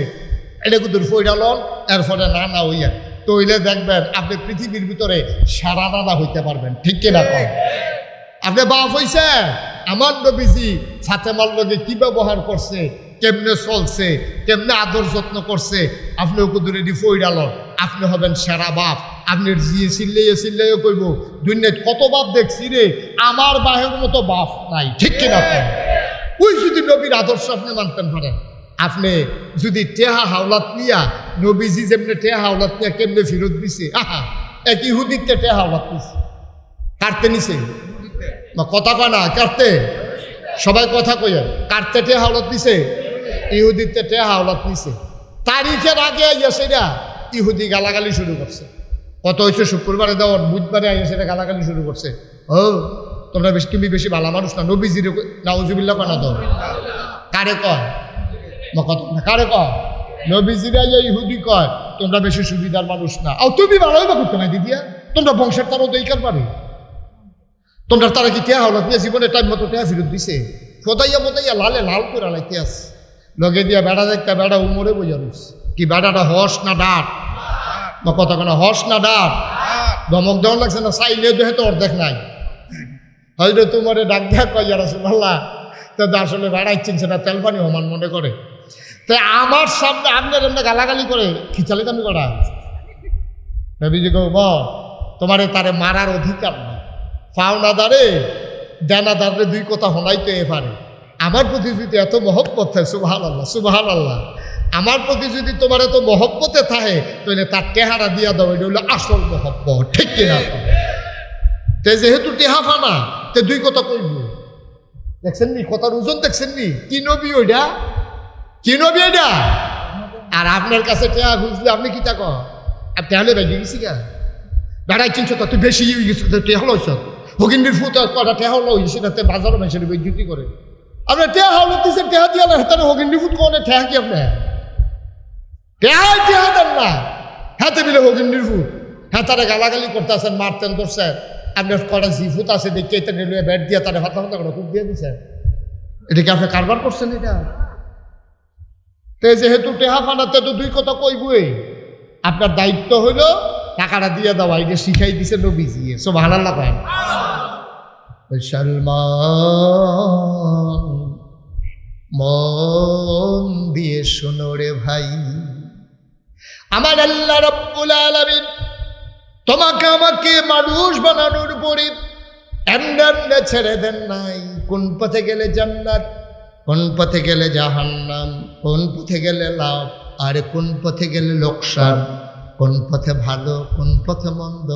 এটা কুদুর ফইরালন, এরপরে নানা হইয়া তৈলে দেখবেন আপনি পৃথিবীর ভিতরে সারা নানা হইতে পারবেন, ঠিক কিনা কন? আপনি বাপ হইছে, আমার নবীজি ফাতেমার লগে কি ব্যবহার করছে, কেমনে চলছে, কেমনে আদর যত্ন করছে, আপনি কুদুরে দি ফইরালন, আপনি হবেন সেরা বাপ। আপনি জিয়ে চিল্লাইয়া কইব, দুনিয়ায় কত বাপ দেখছি রে, আমার বাহের মতো বাপ নাই, ঠিক কিনা কন? ওই যদি নবীর আদর্শ আপনি মানতেন পারেন, আপনি যদি টেহা হাওলাত নিয়া, নবীজি যেমনি টেহা হাওলাত নিয়া কেমনে ফেরত দিছে, আহা এক ইহুদিকে টেহা হাওলাত নিছে, কাটতে নিছে না, কথা কয় না, কাটতে, সবাই কথা কইয়া, কাটতে টেহা হাওলাত দিছে, ইহুদিতে টেহা হাওলাত নিছে। তারিখের আগে আইয়া সেটা ইহুদি গালাগালি শুরু করছে, কত হয়েছে শুক্রবারে দেওয়ার, বুধবারে আইয়া সেটা গালাগালি শুরু করছে। ও তোমরা বেশি, তুমি বেশি ভালো মানুষ না, নবীজির নাউজুবিল্লাহ কয় না তো, কারে কয় কথা না, কারে কয়? নবীজিরা ইহুদি কয় তোমরা বেশি সুবিধার মানুষ না, আর তুমি ভালোই বা করতে নাই দিদিয়া, তোমরা বংশের তারও দইকার পারে, তোমরা তারা কি টেহা হলো দিয়ে জীবনে টাইম মতো টেহা ফেরত দিছে, ফোদাইয়া লালে লাল করে লাইতে আস লগে দিয়া বেড়া দেখতে, বেড়া উমরে বোঝা রয়েছে কি, বেড়াটা হস না ডাট বা কথা কেন, হস না ডাট, ধমক দেওয়ার লাগছে না, চাইলে দেহে তো অর্ধেক নাই, হয়তো তোমার ডাক দেখা কয় রাসূলুল্লাহ, তো আসলে বেড়াই চিনছে না, তেল পানি সমান মনে করে, তাই আমার সামনে আপনার এমনি গালাগালি করে খিচালে আমি করা নবীজি কো তোমারে তারে মারার অধিকার নাই, পাওনাদারে দেনাদারে দুই কথা হনাইতে পারে, আমার প্রতি যদি এত মহব্বত থাকে, সুবহানাল্লাহ সুবহানাল্লাহ, আমার প্রতি যদি তোমার এত মহব্বতে থাকে, তাহলে তার টেহারা দিয়া দাও, এটা হলো আসল মহব্বত, ঠিক কিনা? তে যেহেতু টেহা ফানা, তে দুই কথা কইব, দেখছেন নি কথার ওজন, দেখছেন নি কি নবী ওইটা, কি নবী এটা? আর আপনার কাছে টেহা খুঁজলে আপনি কি তা কন, আর টেহালে বেগে গেছি গা, বেড়াই চিনছ তো, তুই বেশি টেহা লইছ, হগিন্দির ফুট কটা টেহা লইছে, তাতে বাজারও মেশিনে বিদ্যুতি করে, আপনার টেহা হলো দিচ্ছেন, টেহা দিয়ে হেতারে হগিন্দির ফুট কোনে টেহা কি আপনার টেহা দেন না, হাতে মিলে হগিন্দির ফুট, হেতারে গালাগালি করতে আসেন, মারতেন ধরছেন, আপনার কটা জিফুত আছে দেখে এটা নিয়ে ব্যাট দিয়ে তারা হাতা হাতা করে খুব দিয়ে দিচ্ছেন, এটা কি আপনি কারবার করছেন? এটা তে যেহেতু টেহা ফানাতে তো দুই কথা কইবই, আপনার দায়িত্ব হইল টাকাটা দিয়ে দেওয়া, এটা শিখাই দিছে নবীজি, সুবহানাল্লাহ কয়। মুসলমান মন দিয়ে শোনো রে ভাই, আমার আল্লাহ রাব্বুল আলামিন তোমাকে আমাকে মানুষ বানানোর পরে এমনি ছেড়ে দেন নাই, কোন পথে গেলে জান্নাত, কোন পথে গেলে জাহান্নাম, কোন পথে গেলে লাভ, আর কোন পথে গেলে লোকসান, কোন পথে ভালো, কোন পথে মন্দ,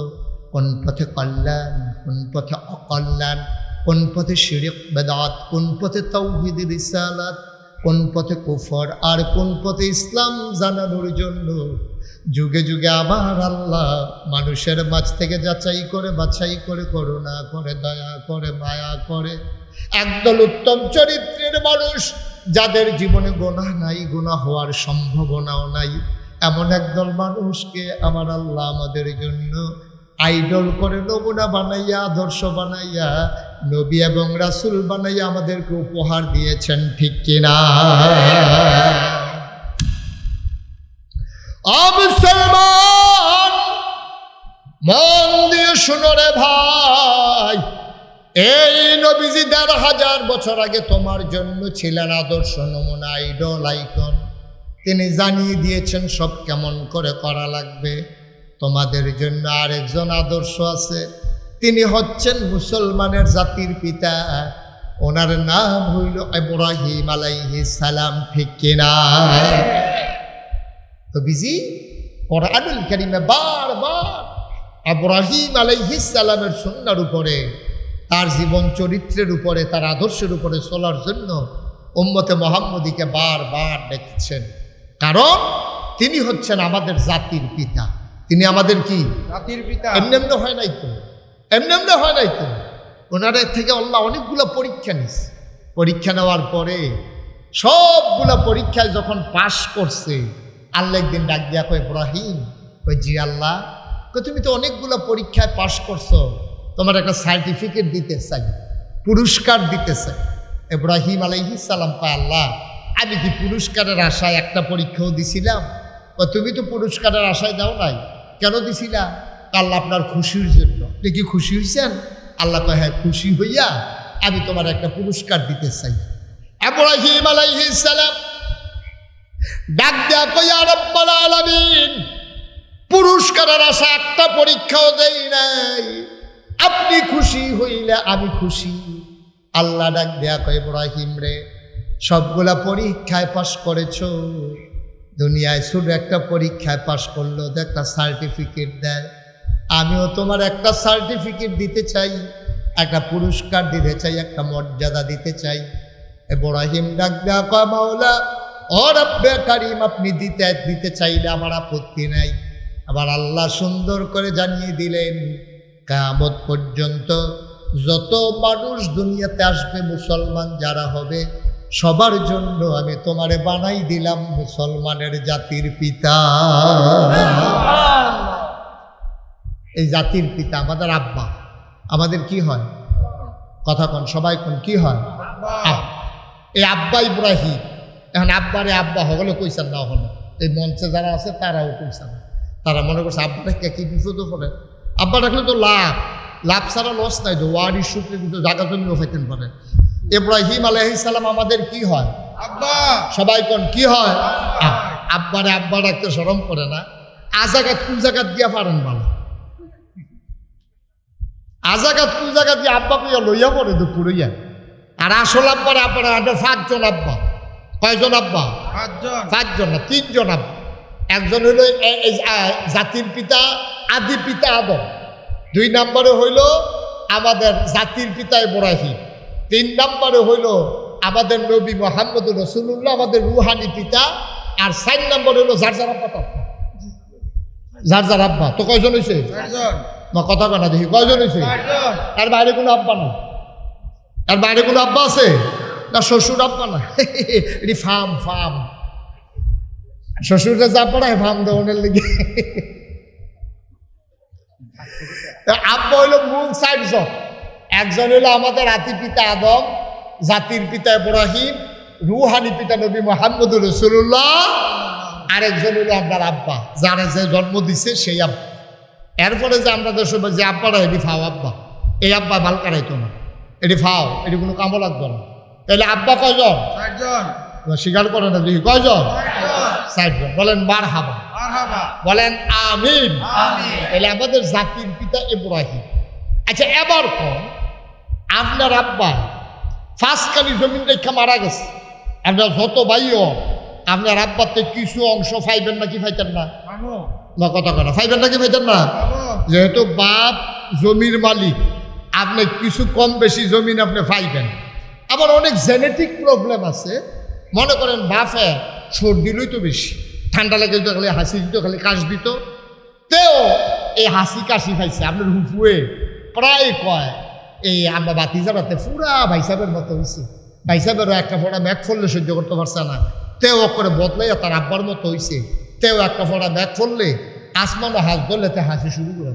কোন পথে কল্যাণ, কোন পথে অকল্যাণ, কোন পথে শিরক বেদাত, কোন পথে তাওহীদ রিসালাত, কোন পথে কুফর আর কোন পথে ইসলাম জানানোর জন্য যুগে যুগে আমার আল্লাহ মানুষের মাঝ থেকে যাচাই করে বাছাই করে করুণা করে দয়া করে মায়া করে একদল উত্তম চরিত্রের মানুষ যাদের জীবনে গুনাহ নাই, গুনাহ হওয়ার সম্ভাবনাও নাই, এমন একদল মানুষকে আমার আল্লাহ আমাদের জন্য আইডল করে নমুনা বানাইয়া আদর্শ বানাইয়া নবী এবং রাসূল বানাইয়া আমাদেরকে উপহার দিয়েছেন, ঠিক কিনা? মুসলমান মন দিয়ে শুনো রে ভাই, এই নবীজি ১,৫০০ বছর আগে তোমার জন্য ছিলেন আদর্শ নমুনা, আইডল, আইকন। তিনি জানিয়ে দিয়েছেন সব কেমন করে করা লাগবে। তোমাদের জন্য আরেকজন আদর্শ আছে, তিনি হচ্ছেন মুসলমানের জাতির পিতা, ওনার নাম হইল ইব্রাহিম আলাইহিস সালাম, ঠিক কিনা? তো বিজি কোরআনুল কারীমে বারবার ইব্রাহিম আলাইহিস সালামের সুন্নাহর উপরে, তার জীবন চরিত্রের উপরে, তার আদর্শের উপরে চলার জন্য উম্মতে মুহাম্মদীকে বারবার ডেকেছেন, কারণ তিনি হচ্ছেন আমাদের জাতির পিতা। তিনি আমাদের কি জাতির পিতা? এমনি হয় নাই তো, এমনি হয় নাই তো। ওনার থেকে আল্লাহ অনেকগুলো পরীক্ষা নিছে। পরীক্ষা নেওয়ার পরে সবগুলা পরীক্ষায় যখন পাশ করছে, আল্লাহ একদিন ডাক দিয়া কয়, ইব্রাহিম, কয় জি আল্লাহ, কয় তুমি তো অনেকগুলো পরীক্ষায় পাশ করছো, তোমার একটা সার্টিফিকেট দিতে চাই, পুরস্কার দিতে চাই। ইব্রাহিম আলাইহিস সালাম কয়, আল্লাহ আমি কি পুরস্কারের আশায় একটা পরীক্ষাও দিছিলাম? তুমি তো পুরস্কারের আশায় দাও নাই, কেন দিছিলা? আল্লাহ আপনার খুশির জন্য। আপনি কি খুশি হয়েছেন? আল্লাহ কয়, হ্যাঁ খুশি হইয়া আমি তোমার একটা পুরস্কার দিতে চাই। ইব্রাহিম আলাইহিস সালাম ডাক দেয়া কয়, ইয়া রাব্বাল আলামিন, পুরস্কারের আশা একটা পরীক্ষাও দেই নাই, আপনি খুশি হইলে আমি খুশি। আল্লাহ ডাক দেয়া কয়, ইব্রাহিম রে, সবগুলা পরীক্ষায় পাশ করেছো, দুনিয়ায় শুধু একটা পরীক্ষায় পাশ করলো তো একটা সার্টিফিকেট দেয়, আমিও তোমার একটা সার্টিফিকেট দিতে চাই, একটা পুরস্কার দিতে চাই, একটা মর্যাদা দিতে চাই। ইব্রাহিম ডাক দেয়া কয়, মাওলা ও রব্বে কারীম, আপনি দিতে চাইলে আমার আপত্তি নাই। আবার আল্লাহ সুন্দর করে জানিয়ে দিলেন, কিয়ামত পর্যন্ত যত মানুষ দুনিয়াতে আসবে, মুসলমান যারা হবে, সবার জন্য আমি তোমারে বানাই দিলাম মুসলমানের জাতির পিতা। এই জাতির পিতা আমাদের আব্বা। আমাদের কি হয়? কথা কন, সবাই কন, কি হয়? এই আব্বা ইব্রাহিম। এখন আব্বারে আব্বা হলে কইসান না হলো, এই মঞ্চে যারা আছে তারাও কইসান। তারা মনে করছে আব্বাটা কি বিপদ করে। আব্বা ডাকলে তো লাভ ছাড়া লস নাই, তো ওয়ারি সূত্রে কিছু জায়গা জমিও হইতেন পারে। ইব্রাহিম আলাইহিস সালাম আমাদের কি হয়? আব্বা। সবাই কোন কি হয়? আব্বারে আব্বা ডাকতে শরম করে না? আজাগাত কোন জায়গাত দিয়া পারেন বলো? আজাগাত কোন জায়গা দিয়ে আব্বা কইয়া লইয়া পড়ে দুপুরইয়া। আর আসল আব্বারে আপনারা 5জন আব্বা। কয়জন আব্বা? 5জন না, 3জন আব্বা। একজন হইল জাতির পিতা, আদি পিতা আদম। 2 নম্বরে হইল আমাদের জাতির পিতা ইব্রাহিম। 3 নম্বরে হইল আমাদের নবী মুহাম্মদ রাসূলুল্লাহ, আমাদের রুহানি পিতা। আর 4 নম্বরে হইল যার যার আব্বা। যার যার আব্বা। তো কয়জন হয়েছে? 4জন। মা কথা কানা দেখি কয়জন হয়েছে? 4জন। আর বাইরে কোনো আব্বা না? আর বাইরে কোনো আব্বা আছে না? শ্বশুর আব্বা না? এটি ফার্ম শ্বশুরকে যা পড়ায় ফার্ম দেওয়ানের লেগে। আব্বা হইল মূল 4জন। একজন হইল আমাদের আদি পিতা আদম, জাতির পিতা ইব্রাহিম, রুহানি পিতা নবী মুহাম্মদ রাসূলুল্লাহ। আরেকজন হইল আপনার আব্বা, যারা যে জন্ম দিছে সেই আব্বা। এরপরে যে আমাদের সবাই যে আব্বারা, এটি ফাও আব্বা। এই আব্বা ভাল কারাইতো না, এটি ফাও, এটি কোনো কামও লাগবে না। তাহলে আব্বা কয়জন? 4জন। স্বীকার করে না দেখি কয়জন? 4জন। 4জন। বলেন মারহাবা, বলেন আমিন। তাহলে আমাদের জাতির পিতা ইব্রাহিম। আচ্ছা এবার কম, আপনার আব্বা ফাঁসকানি জমিন রেখা মারা গেছে, আপনার যত ভাইও আপনার আব্বাতে কিছু অংশ পাইবেন নাকি পাইতেন না? না কথা কথা পাইবেন নাকি পাইতেন না? যেহেতু বাপ জমির মালিক, আপনি কিছু কম বেশি জমিন আপনি পাইবেন। আবার অনেক জেনেটিক প্রবলেম আছে, মনে করেন বাফে সর্দি লইত বেশি, ঠান্ডা লেগে দিত, খালি হাসি দিত, খালি কাশ দিত, তেও এই হাসি কাশি খাইছে। আপনার হুফুয়ে প্রায় কয় এই আমরা বাতি জ্বালাতে পুরা ভাইসাবের মতো হয়েছে, ভাইসাবেরও একটা ফোঁটা ম্যাক ফললে সহ্য করতে পারছে না, তেও করে বদলাইয়া তার আব্বার মতো হয়েছে, তেও একটা ফোঁটা ম্যাক ফললে আসমানও হাত ধরলে তে হাসি শুরু করে।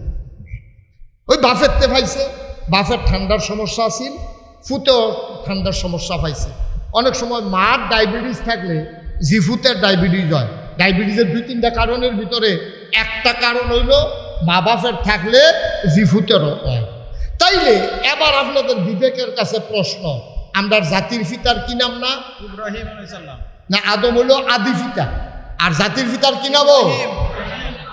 ওই বাফের তে পাইছে, বাফের ঠান্ডার সমস্যা আছিল, ফুতেও ঠান্ডার সমস্যা পাইছে। অনেক সময় মার ডায়াবেটিস থাকলে জিফুতের ডায়াবেটিস হয়। ডায়াবেটিসের 2-3টা কারণের ভিতরে একটা কারণ হইল মা বাপের থাকলে জিফুতেরও হয়। তাইলে এবার আপনাদের বিবেকের কাছে প্রশ্ন, আমরা জাতির পিতার কি নাম না? ইব্রাহিম আলাইহিস সালাম। না আদম হইল আদি পিতা, আর জাতির পিতার কি নাম?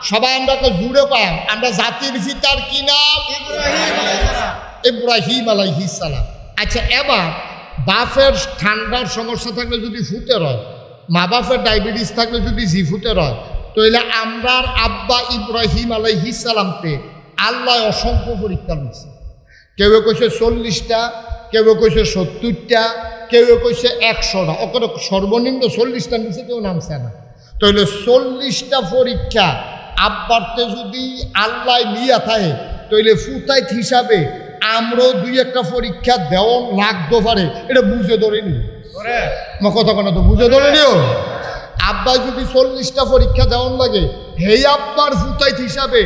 সবাই আমরা জুড়ে পাই, আমরা জাতির পিতার কি নাম? ইব্রাহিম আলাইহিস সালাম। ইব্রাহিম আলাইহিস সালাম। আচ্ছা, এবার বাপের ঠান্ডার সমস্যা থাকলে যদি ফুতের হয়, মা বাপের ডায়াবেটিস থাকলে যদি জিফুতের হয়, তাহলে আমরার আব্বা ইব্রাহিম আলাইহিস সালামকে আল্লাহ অসংখ্য পরীক্ষা নিচ্ছে। কেউ কইছে 40টা, কেউ কইছে 70টা, কেউ কইছে 100টা, ওখানে সর্বনিম্ন 40টা নিচে কেউ নামছে না। তাহলে 40টা পরীক্ষা আব্বারতে যদি আল্লাহ নিয়ে থাকে, তাহলে ফুতাইত হিসাবে আমরাও 2-1টা পরীক্ষা দেওয়া লাগতে পারে, এটা বুঝে ধরে নি। কথা কোনো তো বুঝে ধরে নিও। আব্বা যদি 40টা পরীক্ষা দেওয়ার লাগে, হেই আব্বার ফুতাইত হিসাবে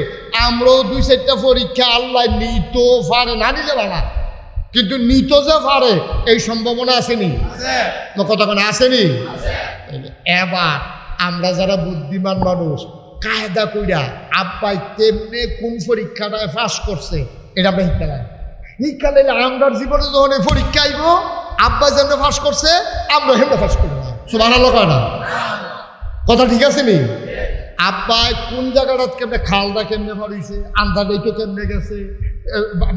আমরাও 2-4টা পরীক্ষা আল্লাহ নিত পারে, না নিলে বানা, কিন্তু নিত যে পারে এই সম্ভাবনা আসেনি। কথা কোনো আসেনি। এবার আমরা যারা বুদ্ধিমান মানুষ কায়দা কইরা আব্বাই তেমনি কোন পরীক্ষাটায় পাস করছে এটা আমরা শিক্ষা লাগে। শিক্ষা লাইলে আমরার জীবনে যখন এই পরীক্ষা আইব, আব্বা যেমন ফাঁস করছে আমরা হেমনে ফাঁস করবো না। সুবহানাল্লাহ কয় না? কথা ঠিক আছে নি? আব্বাই কোন জায়গাটা কেমনে খালটা কেমনে ভরিছে, আন্দাজে তো কেমনে গেছে,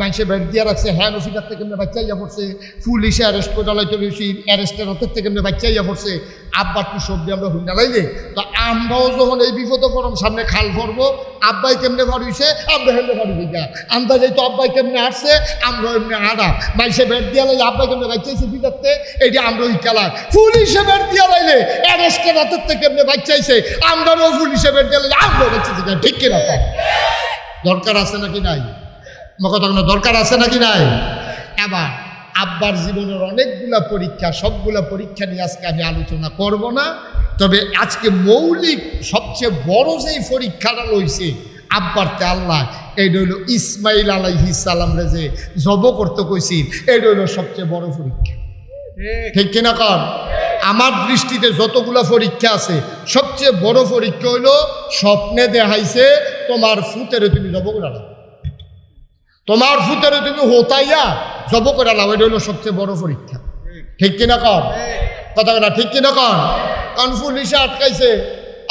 মানুষে বেড দিয়া রাখছে, হ্যাঁ নফিকার থেকে কেমনে বাচ্চা ইয়া পড়ছে, পুলিশে অ্যারেস্ট করে লাইতে রয়েছি, অ্যারেস্টের হাতের থেকে কেমনে বাচ্চা ইয়া পড়ছে, আব্বার তো সবজি আমরা হুন্ডা লাইলে, তো আমরাও যখন এই বিপদে পড়ম সামনে খাল ভরবো, আব্বাই কেমনে ভরিছে আমরা হেমনে ভরি যা, আন্দাজে তো আব্বাই কেমনে আসছে আমরা এমনি আড়া, মানুষে বেড দিয়া লাইলে আব্বাই কেমনে বাচ্চাইছে ফিটাতে, এইটা আমরাও খেলা, পুলিশে বেড দিয়া লাইলে অ্যারেস্টের হাতের থেকে কেমনে বাচ্চাইছে আমরাও পুলিশে বেড দিয়া লাইলে আমরাও বাচ্চাইছে। ঠিক কিনা? দরকার আছে নাকি নাই? কথা কোনো দরকার আছে নাকি নাই? এবার আব্বার জীবনের অনেকগুলা পরীক্ষা, সবগুলা পরীক্ষা নিয়ে আজকে আমি আলোচনা করব না, তবে আজকে মৌলিক সবচেয়ে বড় যেই পরীক্ষাটা লইছে আব্বারতে আল্লাহ, এইটা হইল ইসমাইল আলাইহিস সালামরে যে জব করতে কইছি, এইটা হইল সবচেয়ে বড় পরীক্ষা। ঠিক কিনা কর? আমার দৃষ্টিতে যতগুলা পরীক্ষা আছে সবচেয়ে বড় পরীক্ষা হইল স্বপ্নে দেখাইছে তোমার ফুতেরে তুমি জব করে আনো, তোমার ফুতেরে তুমি হোতাইয়া জব করে আনো, এটা হইল সবচেয়ে বড় পরীক্ষা। ঠিক কিনা কর? কথা না ঠিক কিনা কর? কারণ পুলিশে আটকাইছে,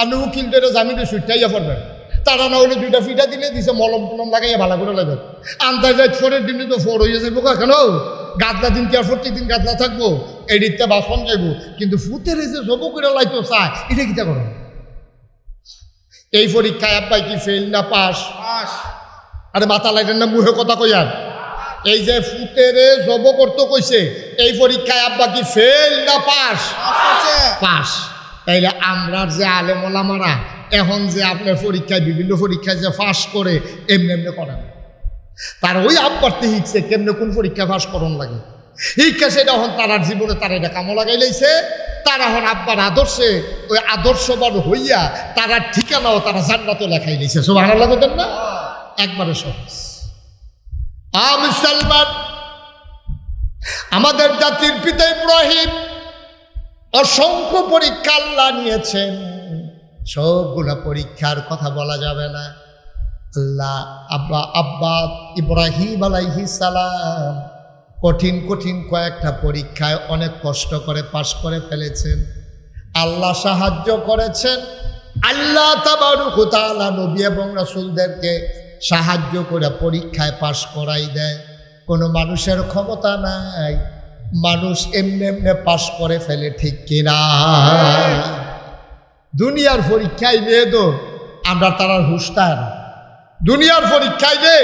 আপনি উকিল ধরে জামিনে ছুটাইয়া পড়বেন, তারা না হলে 2টা ফিটা দিলে দিছে মলম টলম লাগাইয়া ভালো করে লাগবে। আন্দাজ ফোরের দিনে তো ফোর হয়ে যাবো, কেন গাদলা দিন কি আর প্রত্যেকদিন গাদলা থাকবো, এই দিকটা বাসন যাইব, কিন্তু ফুতের যে জব করে লাইতো চায় এটা কিটা করো? এই পরীক্ষায় আব্বাই কি ফেল না পাস? আরে মাথা লাগেন না, মুহে কথা কইয়ার। এই যে ফুতেরে জব করতে কইছে, এই পরীক্ষায় আব্বা কি ফেল না পাস? পাস। তাইলে আমরার যে আলেম ওলামারা এখন যে আপনার পরীক্ষায় বিভিন্ন পরীক্ষায় যে পাস করে এমনি এমনি করেন, তার ওই আব্বারতে শিখছে কেমনে কোন পরীক্ষা পাস করন লাগে, শিক্ষা সেটা এখন তারার জীবনে তারা এটা কামো লাগাই লাইছে। তারা এখন আব্বার আদর্শে ওই আদর্শবান হইয়া তারা ঠিকানাও তারা জান্নাতে লেখাই লাইছে। সুবহানাল্লাহ বলেন না? একবারে সহজ। মুসলমান, আমাদের জাতির পিতা ইব্রাহিম অসংখ্য পরীক্ষা আল্লাহ নিয়েছেন, সবগুলা পরীক্ষার কথা বলা যাবে না। আল্লাহ আব্বা ইব্রাহিম আলাইহিস সালাম কঠিন কঠিন কয়েকটা পরীক্ষায় অনেক কষ্ট করে পাশ করে ফেলেছেন। আল্লাহ সাহায্য করেছেন। আল্লাহ তাবারক ওয়া তাআলা নবী এবং রাসূলদেরকে সাহায্য করে পরীক্ষায় পাশ করাই দেয়। কোনো মানুষের ক্ষমতা নাই, মানুষ এমনি এমনি পাশ করে ফেলে। ঠিক কিনা? দুনিয়ার পরীক্ষায় নিয়ে তো আমরা তারা হুঁশতা না, দুনিয়ার পরীক্ষায় নে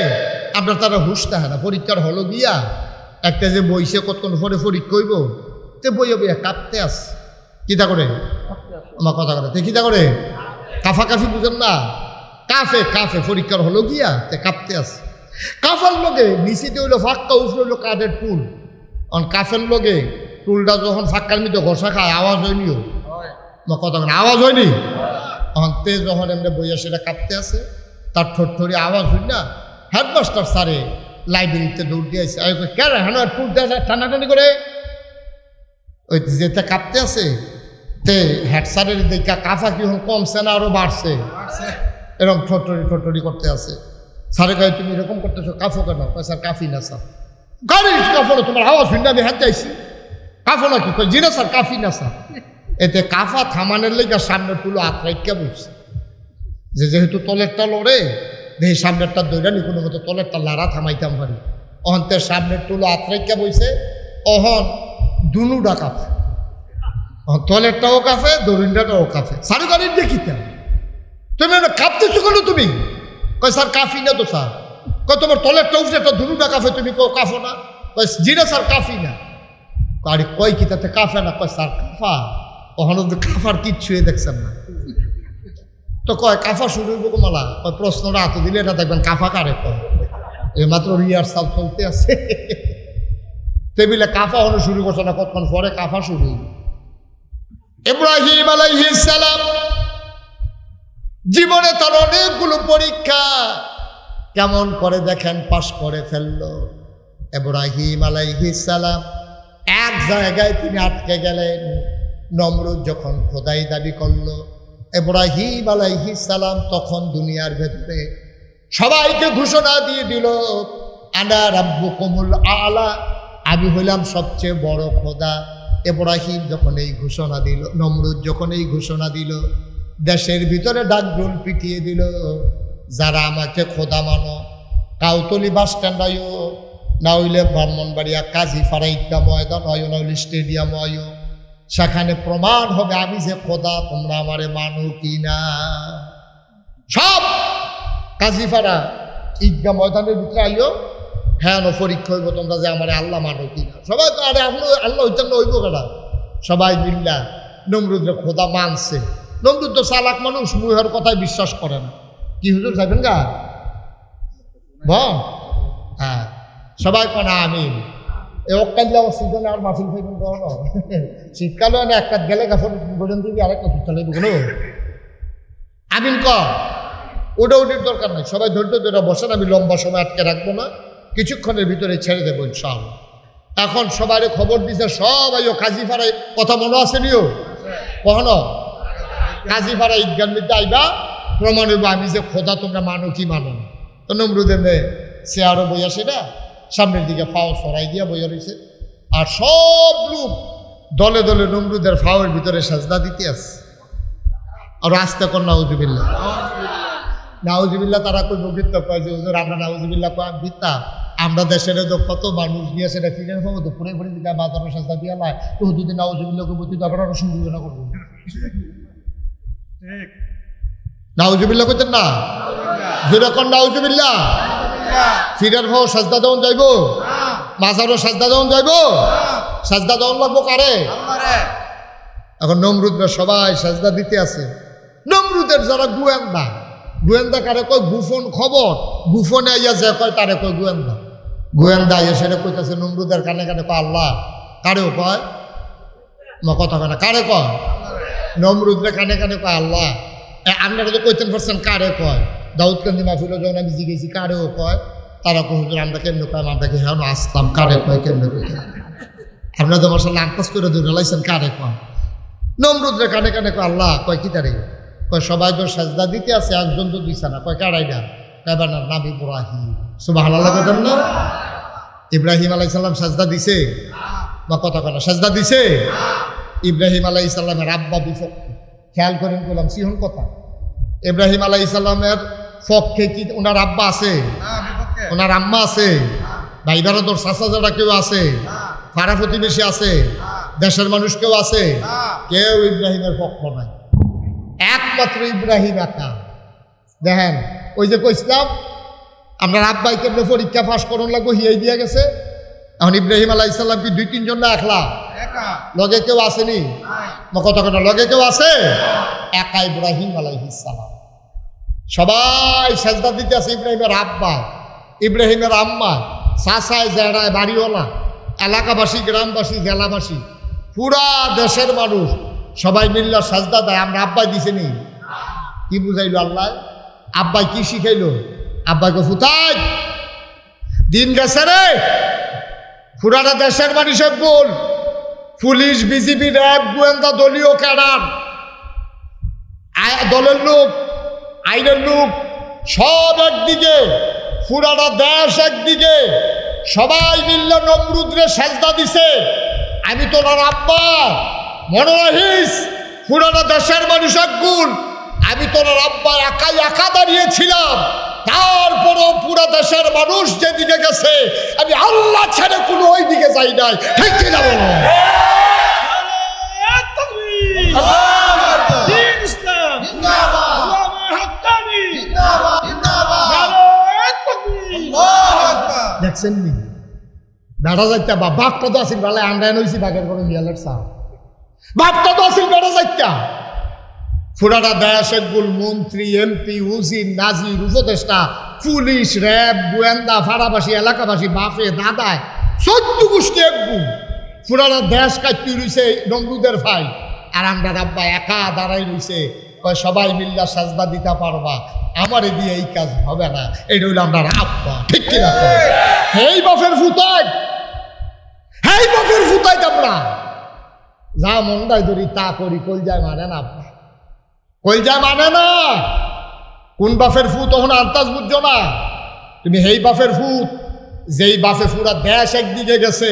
আমরা তারা হুঁশতা না। পরীক্ষার হলো গিয়া একটা যে বইসে কতক্ষণ পরে পরীক্ষা হইব, তে বইয়ে বইয়া কাঁপতে আস, কিতা করে আমার কথা করে কিতা করে কাফাকাফি বুঝেন না কাফে কাফে পরীক্ষার হলো গিয়া তে কাঁপতে আছে কাফার লগে নিচেতে হইলো ফাঁক্কা উপরে হইলো কাঠের টুল অন কাফের লগে টুলটা যখন ফাঁক্কার মধ্যে ঘষা খায় আওয়াজ হয়নিও আমার কথা করে আওয়াজ হয়নি তখন তে যখন এমনি বইয়া সেটা কাঁপতে আছে তার ঠোঁটঠড়ি আওয়াজ হই না হেডমাস্টার স্যারে লাইব্রেরিতে দৌড় দিয়েছে কেন হ্যাঁ টুলটা টানাটানি করে ওই যেটা কাঁপতে আছে তে হেড স্যারের দেখা কাফা কি কমছে না আরো বাড়ছে এরকম ঠোঁটরি করতে আছে স্যারে কয় তুমি এরকম করতেছো কাফো কেন স্যার কাফি না স্যার গাড়ি কাফো না তোমার আওয়াজ শুনে আমি হাত যাইছি কাফো না কি জি না স্যার কাফি না স্যার এতে কাফা থামানের লেগে সামনের তুলো আত্রাইকা বলছে যেহেতু তলেরটা লড়ে দেখি সামনেরটা দৈরানি কোনো মতো তলেরটা লাড়া থামাইতাম পারি অহন্তের সামনের তুলো আত্রাইকা বইছে অহন দুনুটা কাফে তলেরটাও কাফে দরিন্ডাটাও কাফে সারু গাড়ির দেখিতাম তুমি কাঁপতেছো কেন তুমি কয় স্যার কাফি না তো স্যার কয় তোমার তলেরটা উঠে একটা দুনুটা কাফে তুমি কেউ কাফো না কয় জি না স্যার কাফি না আরে কয় কি তাতে কাফে না কয় স্যার কাফা কখনো তো কাফার কিচ্ছুই দেখছেন না তো কয় কাফা শুরু হইব মালা কয় প্রশ্নটা হাতে দিলে এটা দেখবেন কাফা কারে কয় এইমাত্র রিহার্সাল চলতে আছে টেবিলে কাফা হলো শুরু করছে না কতক্ষণ পরে কাফা শুরু হইল ইব্রাহিম আলাইহিস সালাম জীবনে তার অনেকগুলো পরীক্ষা কেমন করে দেখেন পাশ করে ফেললো ইব্রাহিম আলাইহিস সালাম এক জায়গায় তিনি আটকে গেলেন নমরুদ যখন খোদাই দাবি করলো ইব্রাহিম আলাইহিস সালাম তখন দুনিয়ার ভেতরে সবাইকে ঘোষণা দিয়ে দিল আনা রাব্বুকুমুল আলা আমি হইলাম সবচেয়ে বড় খোদা ইব্রাহিম যখন এই ঘোষণা দিল নমরুদ যখন এই ঘোষণা দিল দেশের ভিতরে ডাকঢোল পিটিয়ে দিল যারা আমাকে খোদা মানো কাউতলি বাস স্ট্যান্ড আয়ো না হইলে ব্রাহ্মণবাড়িয়া কাজীপাড়া ঈদগা ময়দান হয় না হইলে স্টেডিয়াম হয় সেখানে প্রমাণ হবে আমি যে খোদা তোমরা আমারে মানো কি না সব কাজীপাড়া ঈদগা ময়দানের ভিতরে আইও হ্যাঁ পরীক্ষা হইব তোমরা যে আমার আল্লাহ মানো কি না সবাই তো আরে আল্লাহ হইতেন না হইব কেনা সবাই মিল্লা নমরুদের খোদা মানছে নমরুদ তো চালাক মানুষ মুহের কথায় বিশ্বাস করে না কি হুজুর যাবেন গা হ্যাঁ সবাই কনা আমি এ অকাল্লা সিজনে আর মাফিল ফাইবেন কখনো শীতকালে না একটা গেলে গাফর গোজন দিবি আরেকটা চলে কোনো আমিন ক ওটা ওটির দরকার নাই সবাই ধৈর্য ধরে বসেন আমি লম্বা সময় আটকে রাখবো না কিছুক্ষণের ভিতরে ছেড়ে দেবো ইনশাআল্লাহ এখন সবাই খবর দিছে সবাই ও কাজীপাড়ায় কথা মনে আছে নিও কখনো কাজীপাড়া ঈদগার মধ্যে আইবা প্রমাণ হইব আমি যে খোদা তোমরা মানো কি মানো না তো নমরুদে সে আরো বইয়া সেটা সামনের দিকে ফাও সরাই দিয়া বইয়া রয়েছে আর সব লোক দলে দলে নমরুদের ফাওয়ের ভিতরে সাজদা দিতে আছে আর আস্তে কর নাউজুবিল্লাহ নাউজুবিল্লাহ তারা কই বকিত কয় যে হুজুর আমরা নাউজুবিল্লাহ কয় ভিত্তা আমরা দেশের তো কত মানুষ নিয়ে সেটা ফিরে পাবো তো পুরে পুরে দিকে বাজারে সাজদা দিয়া লাই তো হুজুর নাউজুবিল্লাহ কই বলতে আবার আরো শুরু না করবো নাউজুবিল্লাহ কইতেন না যেরকম নাউজুবিল্লাহ ফিরের ভাও সাজদা দেওয়ান যাইব মাজারও সাজদা দেওয়ান যাইব সাজদা দেওয়ান লাগবো কারে এখন নমরুদরা সবাই সাজদা দিতে আছে নমরুদের যারা গোয়েন্দা গোয়েন্দা কারে কয় গুফন খবর গুফনে আইয়া যে কয় তারে কয় গোয়েন্দা গোয়েন্দা আইয়া সেটা কইতাছে নমরুদের কানে কানে কয় আল্লাহ কারেও কয় কথা কয় না কারে কয় নমরুদরা কানে কানে কয় আল্লাহ আপনারা তো কইতেন পারছেন কারে কয় দাউদকান্দি মাহফিল যখন আমি জিজ্ঞেসি কারেও কয় তারা কয় হুজুর আমরা কেমনে কয় আমরা কি হ্যাঁ আসতাম কারে কয় কেমনে কয় আপনারা তো আমার সাথে আন্তাজ করে ধরে লাইছেন কারে কয় নমরুদরা কানে কানে কয় আল্লাহ কয় কি তারে কয় সবাই তো সাজদা দিতে আছে একজন তো দিছে না কয় কারাই না কয়বার না নাবি ইব্রাহিম সুবহানাল্লাহ কইতেন না ইব্রাহিম আলাইহিস সালাম সাজদা দিছে বা কথা কয় না সাজদা দিছে ইব্রাহিম আলাইহিস সালামের আব্বা বিপক্ষে খেয়াল করেন বললাম সিহন কথা ইব্রাহিম আলাইহিস সালামের পক্ষে কি ওনার আব্বা আছে ওনার আম্মা আছে ভাই বারাদর চাচা যারা কেউ আছে পাড়া প্রতিবেশী আছে দেশের মানুষ কেউ আছে কেউ ইব্রাহিমের পক্ষ নাই একমাত্র ইব্রাহিম একা দেখেন ওই যে কইসলাম আপনার আব্বাই কেমনে পরীক্ষা পাস করুন লাগবো হিয়াই দিয়া গেছে এখন ইব্রাহিম আলাইহিস সালাম কি 2-3 জন না একলা লগে কেউ আসেনি কতক্ষণ লগে কেউ আছে? একা ইব্রাহিম আলাইহিস সালাম। সবাই সেজদা দিতে আছে ইব্রাহিমের আব্বা, ইব্রাহিমের আম্মা, চাচায়, জেড়ায়, বাড়িওয়ালা, এলাকাবাসী, গ্রামবাসী, জেলাবাসী, পুরা দেশের মানুষ সবাই মিল্লা সাজদা দেয়। আমরা আব্বাই দিছে নি? কি বুঝাইল আল্লাহ? আব্বাই কি শিখাইল? আব্বাইকে ফুটাই দিন গেছে রে, পুরাটা দেশের মানুষের বল, পুলিশ, বিজিবি, র্যাব, গোয়েন্দা, দলীয় ক্যাডার, দলের লোক, আইনের লোক, সব একদিকে, পুরাটা দেশ একদিকে, সবাই মিললে নমরুদরে সাজদা দিছে। আমি তোর আব্বা, মনে রাখিস, পুরাটা দেশের মানুষ একগুণ, আমি তোর আব্বা একাই একা দাঁড়িয়েছিলাম। তারপরও পুরা দেশের মানুষ যেদিকে গেছে, আমি আল্লাহ ছেড়ে কোনো ওই দিকে যাই নাই। ঠিক কিনা বলো? দেখছেন নি বেড়া যাইতা বা বাপটা তো আসিল বেলা আন্ডায়ন হয়েছি বাঘের করে লিয়ালের সাহ, বাপটা তো আসিল বেড়া যাইতা। পুরাটা দেশ একগুল মন্ত্রী, এমপি, উজির, নাজির, উপদেষ্টা, পুলিশ, র্যাব, গোয়েন্দা, ফাড়াবাসী, এলাকাবাসী, বাপে, দাদায়, 14 গোষ্ঠী একগুল, পুরাটা দেশ কাটতে রইছে নমরুদের ফাইল। আর আমরা আব্বা একা দাঁড়াই রইছে, সবাই মিল্লা সাজদা দিতে পারবা, আমারে দিয়ে এই কাজ হবে না। এটা হইল আমরা আব্বা। ঠিক কিনা? হেই বাপের ফুতাই, হেই বাপের ফুতাই আমরা যা মন্দাই ধরি তা করি, কলজায় মানে না আব্বা, কলজায় মানে না। কোন বাপের ফুত তখন আন্তাজ বুঝছো না তুমি? হেই বাপের ফুত যেই বাপে পুরা দেশ একদিকে গেছে,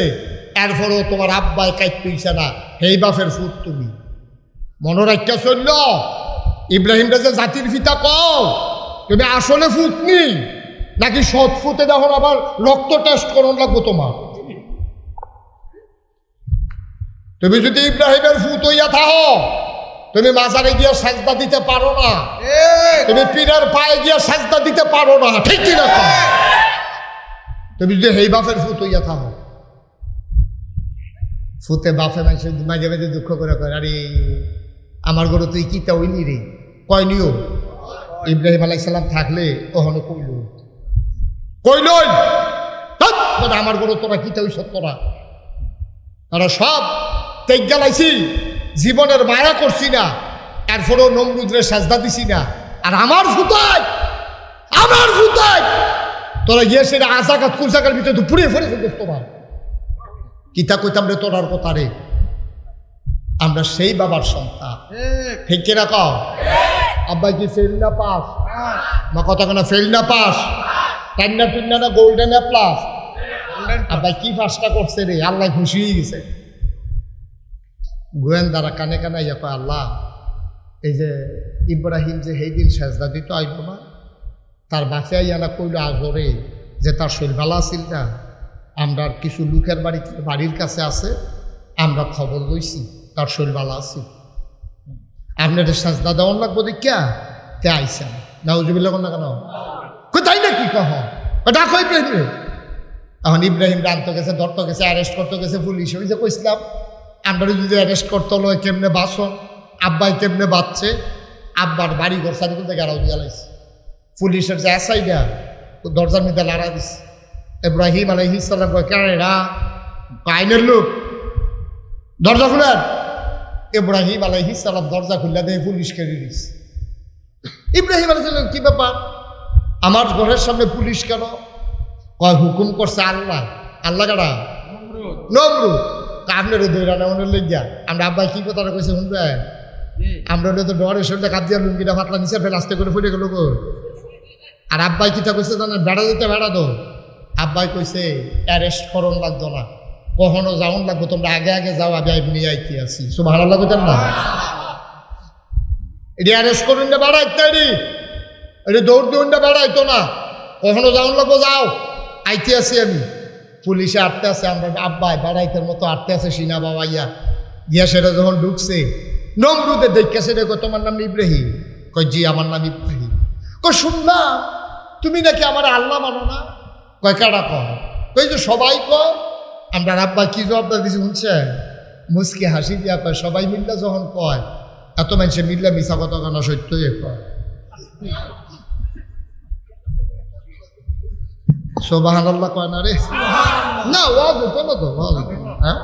এরপরও তোমার আব্বাই কাইট তুইছে না, হেই বাপের ফুত তুমি। মনে রাখতে চলল ইব্রাহিমটা যে জাতির পিতা কও, তুমি আসলে ফুটনি নাকি সৎ ফুটে? দেখো আবার রক্ত টেস্ট করুন লাগবো তোমার। তুমি যদি ইব্রাহিমের ফুট হইয়া থাকো, তুমি মাজারে গিয়ে সাজদা দিতে পারো না, তুমি পীরের পায়ে গিয়ে সাজদা দিতে পারো না। ঠিক কি না? তুমি যদি হেই বাপের ফুট হইয়া থাকো, ফুতে বাপে মাঝে মাঝে মাঝে দুঃখ করে কয়, আরে আমার ঘরে তুই কিতা হইনি রে, কয় নিও। ইব্রাহিম আলাইহিস সালাম থাকলে ওখানে কইল আমার ঘরে তোরা কিতা হইছ, তোরা সব তেজ জ্বালাইছি, জীবনের মায়া করছি না, এরপরেও নমরুদরে সাজদা দিছি না। আর আমার ফুতাই তোরা গিয়ে সেটা আজাকাত কুরজাকার ভিতরে তো পুড়িয়ে ফেলে ফেলতে তোমার কিতা কইতাম রে তোরার কথা রে। আমরা সেই বাবার সন্তান। ঠিক কিনা কও? আব্বাই কি ফেল না পাস? মা কথা কেন ফেল না পাস? টান্না টুন্না না গোল্ডেন এ প্লাস? আব্বাই কি পাসটা করছে রে? আল্লাহ খুশি হয়ে গেছে। গোয়েন্দারা কানে কানে ইয়া কয়, আল্লাহ এই যে ইব্রাহিম যে সেই দিন সেজদা দিত আইব না, তার বাসায় ইয়ানা কইল আজরে যে তার শরীর ভালো আছিল না, আমরা কিছু লোকের বাড়ির কাছে আছে, আমরা খবর লইছি তার শরীর ভালো আছে, আপনাদের সাজদা দেওয়ান লাগবো দেখিয়া তে আইসেন। নাউজুবিল্লাহ না কেন? কোথায় না কি কহ ডাকো ইব্রাহিম। এখন ইব্রাহিম রানতে গেছে, ধরতে গেছে, অ্যারেস্ট করতে গেছে পুলিশ। ওই যে কইছিলাম আমরা যদি অ্যারেস্ট করতে হলো কেমনে বাসন, আব্বাই কেমনে বাঁচছে, আব্বার বাড়ি ঘর সারি করতে গেরাও দিয়া লাইছে। পুলিশের যে এসআইডা দরজার মধ্যে লাড়া দিছে। ইব্রাহিম আলাইহিস সালাম কয়, কেন এরা? আইনের লোক, দরজা খুলেন। ইব্রাহিম আলাইহিস সালাম দরজা খুললে দিয়ে পুলিশ কেড়ে দিছে। ইব্রাহিম আলাইহিস সালাম, কি ব্যাপার আমার ঘরের সামনে পুলিশ কেন? কয় হুকুম করছে আল্লাহ। আল্লাহ কারা? নমরুদ। আপনার দৈরা নেওয়ানোর লেগিয়া আমরা আব্বাই কি কথাটা কইছে শুনবে? আমরা তো ডরের শরীরটা কাঁদ দিয়া লুঙ্গিটা ফাতলা নিচে ফেলে আস্তে করে ফুটে গেল গো। আর আব্বাই কিতা কইছে জানেন? বেড়া দিতে বেড়া দো। আব্বাই কইছে অ্যারেস্ট করন লাগতো না, কখনো যাওন লাগবো, তোমরা আগে আগে যাও, আমি এমনি আইতে আছি। সুবহানাল্লাহ কইতেন না? এটি অ্যারেস্ট করুন না বেড়াইতে, এটি দৌড় দিউন না বেড়াইতো না, কখনো যাওন লাগবো, যাও আইতে আছি আমি। পুলিশে আটতে আছে, আমরা আব্বাই বেড়াইতের মতো আটতে আছে সিনা বাবা ইয়া গিয়া। সেটা যখন ঢুকছে নমরুদের দেখে সেটা কয়, তোমার নাম ইব্রাহিম? কয় জি আমার নাম ইব্রাহিম। কয় শুনলাম তুমি নাকি আমার আল্লাহ মানো না? কয় কারা কয়? কই যে সবাই কয়। আমরা আব্বা কি জবাবটা দিছি শুনছেন? মুসকি হাসি দিয়া কয় সবাই মিল্লা যখন কয় এত মানুষে মিল্লা মিশা কথা কেনা সত্যই কয় সুবহানাল্লাহ কয় না রে না ওয়াজ হতো না তো ওয়াজ হতো না, হ্যাঁ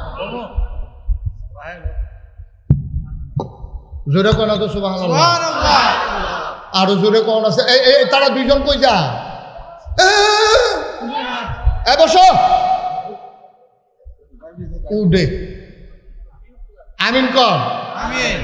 জোরে কয় না তো সুবহানাল্লাহ সুবহানাল্লাহ। আরো জোরে কোন আছে তারা দুইজন কই যা বসো উঠে আমিন কর আমিন।